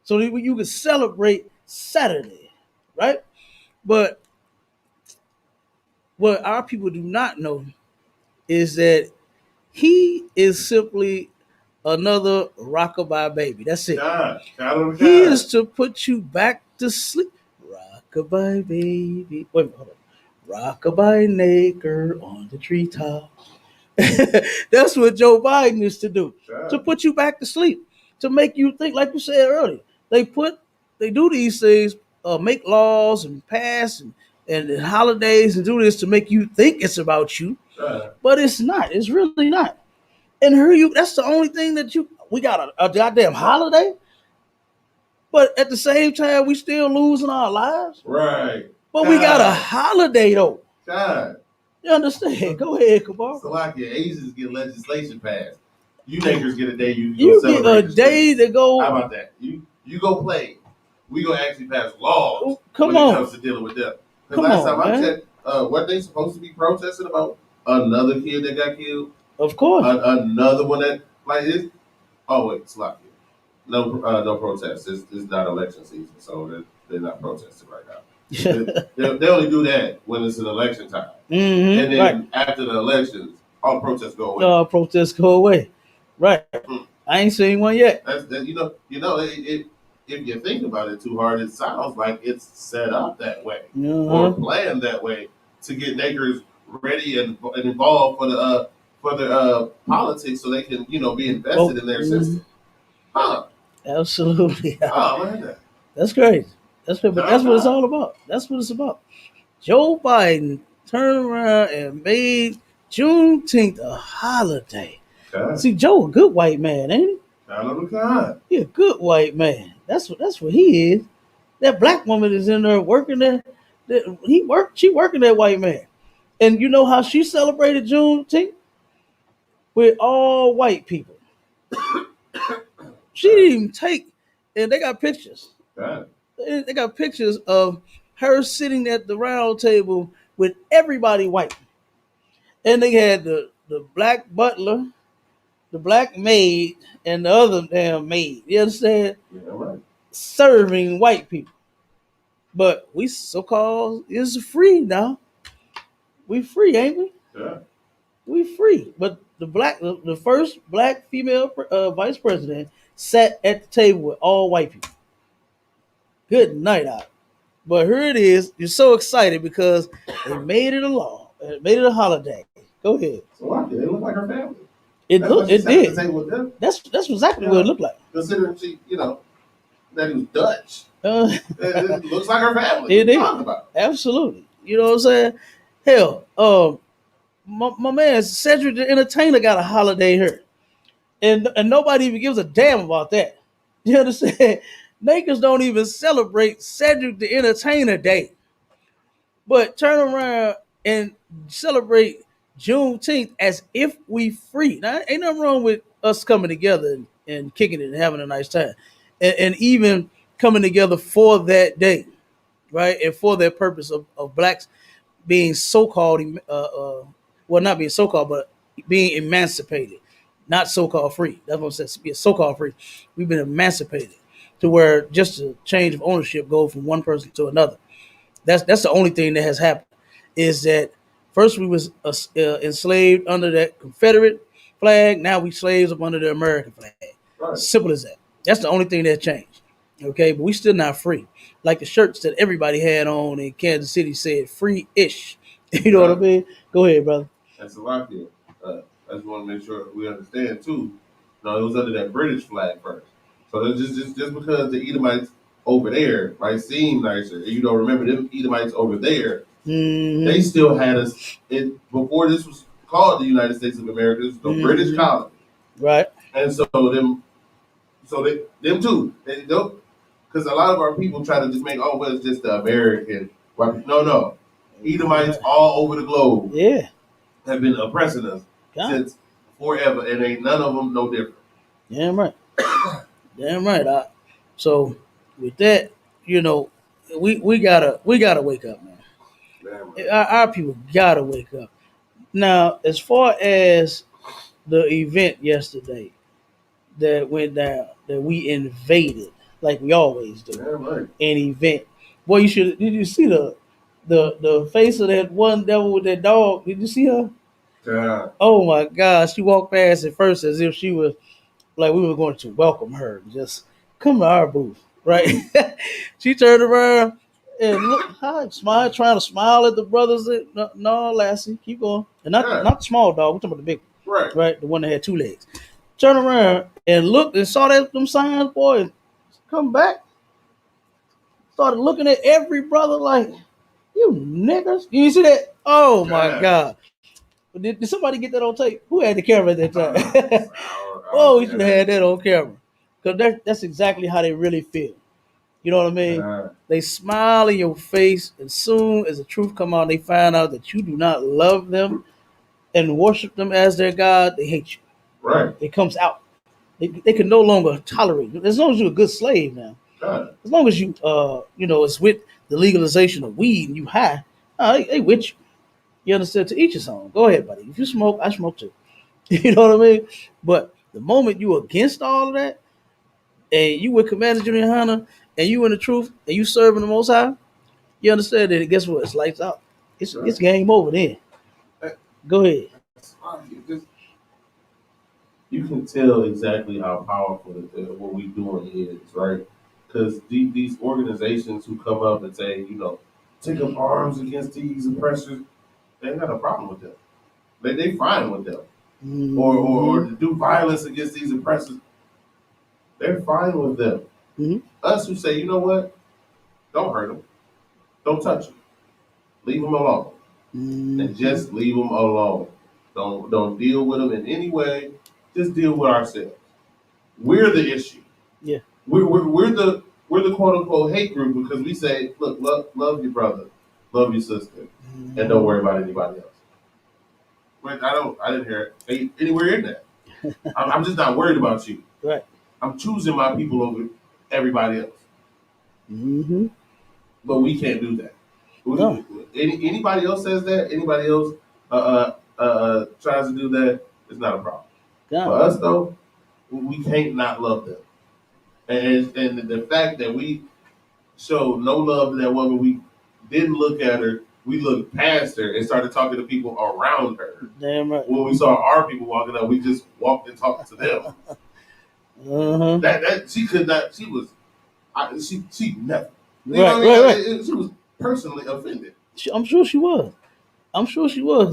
So that you can celebrate Saturday, right? But what our people do not know is that he is simply another rockabye baby. That's it. He is to put you back to sleep. Rockabye baby. Wait a minute, hold on. Rockabye nigger on the treetop. That's what Joe Biden is to do. To put you back to sleep. To make you think, like you said earlier. They do these things, make laws and pass and holidays and do this to make you think it's about you. But it's not. It's really not. And that's the only thing that we got a goddamn holiday. But at the same time, we still losing our lives. Right. But we got a holiday though. God. You understand? Go ahead, Kabar. So like your Asians get legislation passed. You niggers get a day you get a day to go. How about that? You go play. We gonna actually pass laws when it comes to dealing with them. Because last time I checked, what they supposed to be protesting about? Another kid that got killed. Of course. Another one that like this. Oh wait, Slocky. No protest. It's not election season, so they're not protesting right now. they only do that when it's an election time, and then after the elections, all protests go away. All protests go away, right? I ain't seen one yet. If you think about it too hard, it sounds like it's set up that way or planned that way to get niggers ready and involved for the politics, so they can be invested in their system. Huh? Absolutely. Oh man, that's crazy. That's great, but that's what it's all about. That's what it's about. Joe Biden turned around and made Juneteenth a holiday. God. See, Joe a good white man, ain't he? God. He a good white man. That's what he is. That black woman is in there working there. She working that white man. And you know how she celebrated Juneteenth? With all white people. She didn't even take, and they got pictures. God. They got pictures of her sitting at the round table with everybody white. And they had the black butler, the black maid, and the other damn maid. You understand? Yeah, right. Serving white people. But we so-called is free now. We free, ain't we? Yeah. We free. But the first black female vice president sat at the table with all white people. Good night out. But here it is. You're so excited because they made it a law. Made it a holiday. Go ahead. So why did it look like her family? It did. That's exactly what it looked like. Considering she, that he was Dutch. It looks like her family. It is. Absolutely. You know what I'm saying? Hell, my man Cedric the Entertainer got a holiday here. And nobody even gives a damn about that. You understand? Nakers don't even celebrate Cedric the Entertainer Day. But turn around and celebrate Juneteenth as if we free. Now, ain't nothing wrong with us coming together and kicking it and having a nice time. And even coming together for that day, right? And for that purpose of blacks being so-called, not being so-called, but being emancipated. Not so-called free. That's what I'm saying. Yeah, so-called free. We've been emancipated to where just a change of ownership goes from one person to another. That's the only thing that has happened. Is that first we was enslaved under that Confederate flag. Now we slaves up under the American flag. Right. Simple as that. That's the only thing that changed. Okay, but we still not free. Like the shirts that everybody had on in Kansas City said "free-ish." You know what I mean? Go ahead, brother. That's a lot here. I just want to make sure we understand too. No, it was under that British flag first. So it's just because the Edomites over there might seem nicer, and remember them Edomites over there, they still had us before this was called the United States of America. It's the British colony. Right. And them too. They don't, because a lot of our people try to just make, oh, well, it's just the American. No. Edomites all over the globe have been oppressing us since forever, and ain't none of them no different. Damn right. Damn right. So with that, we gotta wake up, man. Right. Our people gotta wake up. Now, as far as the event yesterday that went down, that we invaded, like we always do, right. An event. Boy, did you see the face of that one devil with that dog? Did you see her? Yeah. Oh my gosh, she walked past at first as if she was like we were going to welcome her. Just come to our booth, right? She turned around and looked, trying to smile at the brothers. No, Lassie, keep going. And not the small dog, we're talking about the big one. Right? The one that had 2 legs. Turned around and looked and saw them signs, boy, and come back. Started looking at every brother like, you niggers. You see that? Oh my God. Did somebody get that on tape? Who had the camera at that time? Oh, we should have had that on camera. Because that's exactly how they really feel. You know what I mean? They smile in your face, and soon as the truth come out, they find out that you do not love them and worship them as their God, they hate you. Right. It comes out. They can no longer tolerate you. As long as you're a good slave now. As long as you, it's with the legalization of weed and you high, they with you. You understand? To each his own. Go ahead, buddy. If you smoke, I smoke too. You know what I mean? But the moment you against all of that, and you with Commander Junior Hunter, and you in the truth, and you serving the Most High, you understand that? Guess what? It's lights out. It's game over then. Go ahead. You can tell exactly how powerful what we doing is, right? Because these organizations who come up and say, take up arms against these oppressors, they ain't got a problem with them. They fine with them. Mm-hmm. Or to do violence against these oppressors, they're fine with them. Mm-hmm. Us who say, you know what? Don't hurt them. Don't touch them. Leave them alone. Mm-hmm. And just leave them alone. Don't deal with them in any way. Just deal with ourselves. We're the issue. Yeah. We're the quote unquote hate group because we say, look, love your brother, love your sister, and don't worry about anybody else. But I didn't hear it anywhere in that. I'm just not worried about you. Right. I'm choosing my people over everybody else. Mm-hmm. But we can't do that. No. Anybody else says that, anybody else tries to do that, it's not a problem. God. For us though, we can't not love them. And the fact that we showed no love to that woman, we didn't look at her, we looked past her and started talking to people around her. Damn right. When we saw our people walking up, we just walked and talked to them. Uh-huh. That she could not. She was. She never. Right. She was personally offended. I'm sure she was.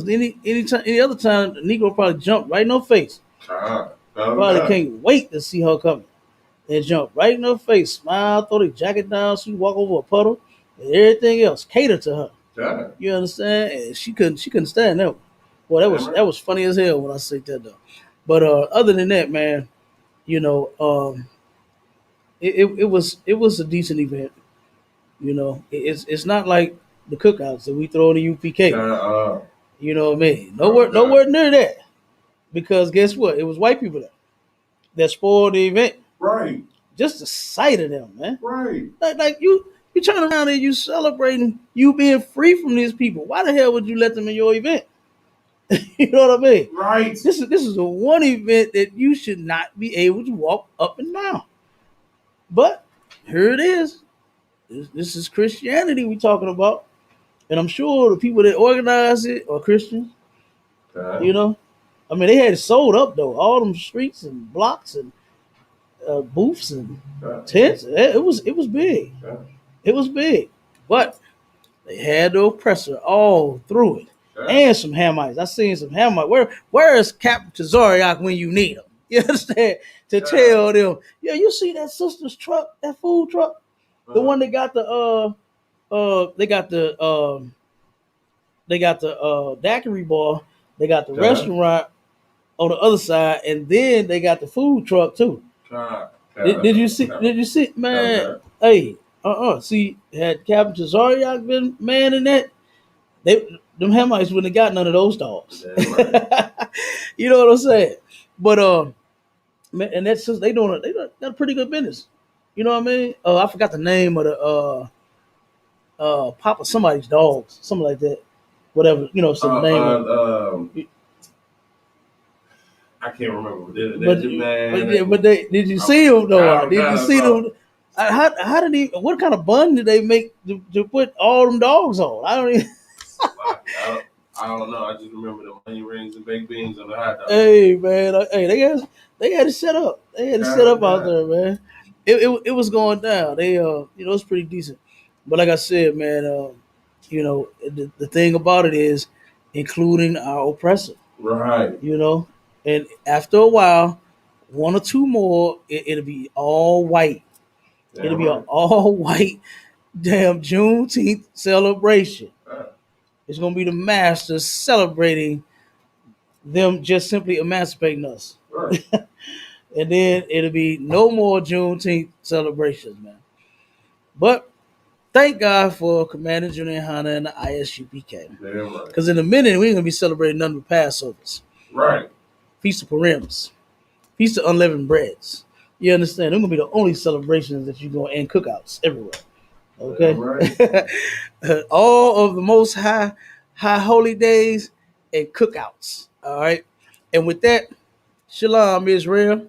Any other time, the Negro probably jumped right in her face. Probably can't wait to see her coming. And jump right in her face, smile, throw the jacket down, she walk over a puddle, and everything else cater to her. Yeah. You understand? And she couldn't stand that. Well, that was funny as hell when I said that though. But other than that, man, it was a decent event. It's not like the cookouts that we throw in the UPK. You know what I mean? Nowhere near that. Because guess what? It was white people that spoiled the event. Right. Just the sight of them, man. Right. Like you turn around and you celebrating you being free from these people. Why the hell would you let them in your event? You know what I mean? Right. This is a one event that you should not be able to walk up and down. But here it is. This is Christianity we're talking about. And I'm sure the people that organize it are Christians. I mean, they had it sold up though. All them streets and blocks and booths and tents. It was big. It was big. But they had the oppressor all through it. And some Hamites. I seen some Hamites. Where is Captain Tazariak when you need him? You understand? To tell them, you see that sister's truck, that food truck? The one that got the daiquiri bar They got the restaurant on the other side, and then they got the food truck too. Did you see? Did you see, man? Hey, See, had Captain Tazariak been manning that, them Hamites wouldn't have got none of those dogs. Right. You know what I'm saying? But man, and that's just they got a pretty good business. You know what I mean? I forgot the name of the Papa somebody's dogs, something like that. Whatever, some name. I can't remember. But did you see them though? Did you see them? How did he? What kind of bun did they make to put all them dogs on? I don't even. I don't know. I just remember the onion rings and baked beans on the hot dog. Hey man, they had it set up. They had it set up out there, man. It was going down. They it's pretty decent. But like I said, man, the thing about it is including our oppressor. Right. And after a while, one or two more, it'll be all white. It'll be an all white damn Juneteenth celebration. It's gonna be the masters celebrating them just simply emancipating us. Right. And then it'll be no more Juneteenth celebrations, man. But thank God for Commander Junior Hanna and the ISUPK. Because in a minute, we ain't gonna be celebrating none but Passovers. Right. Feast of Purims. Feast of Unleavened Breads. You understand? They're gonna be the only celebrations that you go and cookouts everywhere. Okay. Right. All of the most high holy days and cookouts. All right. And with that, shalom, Israel.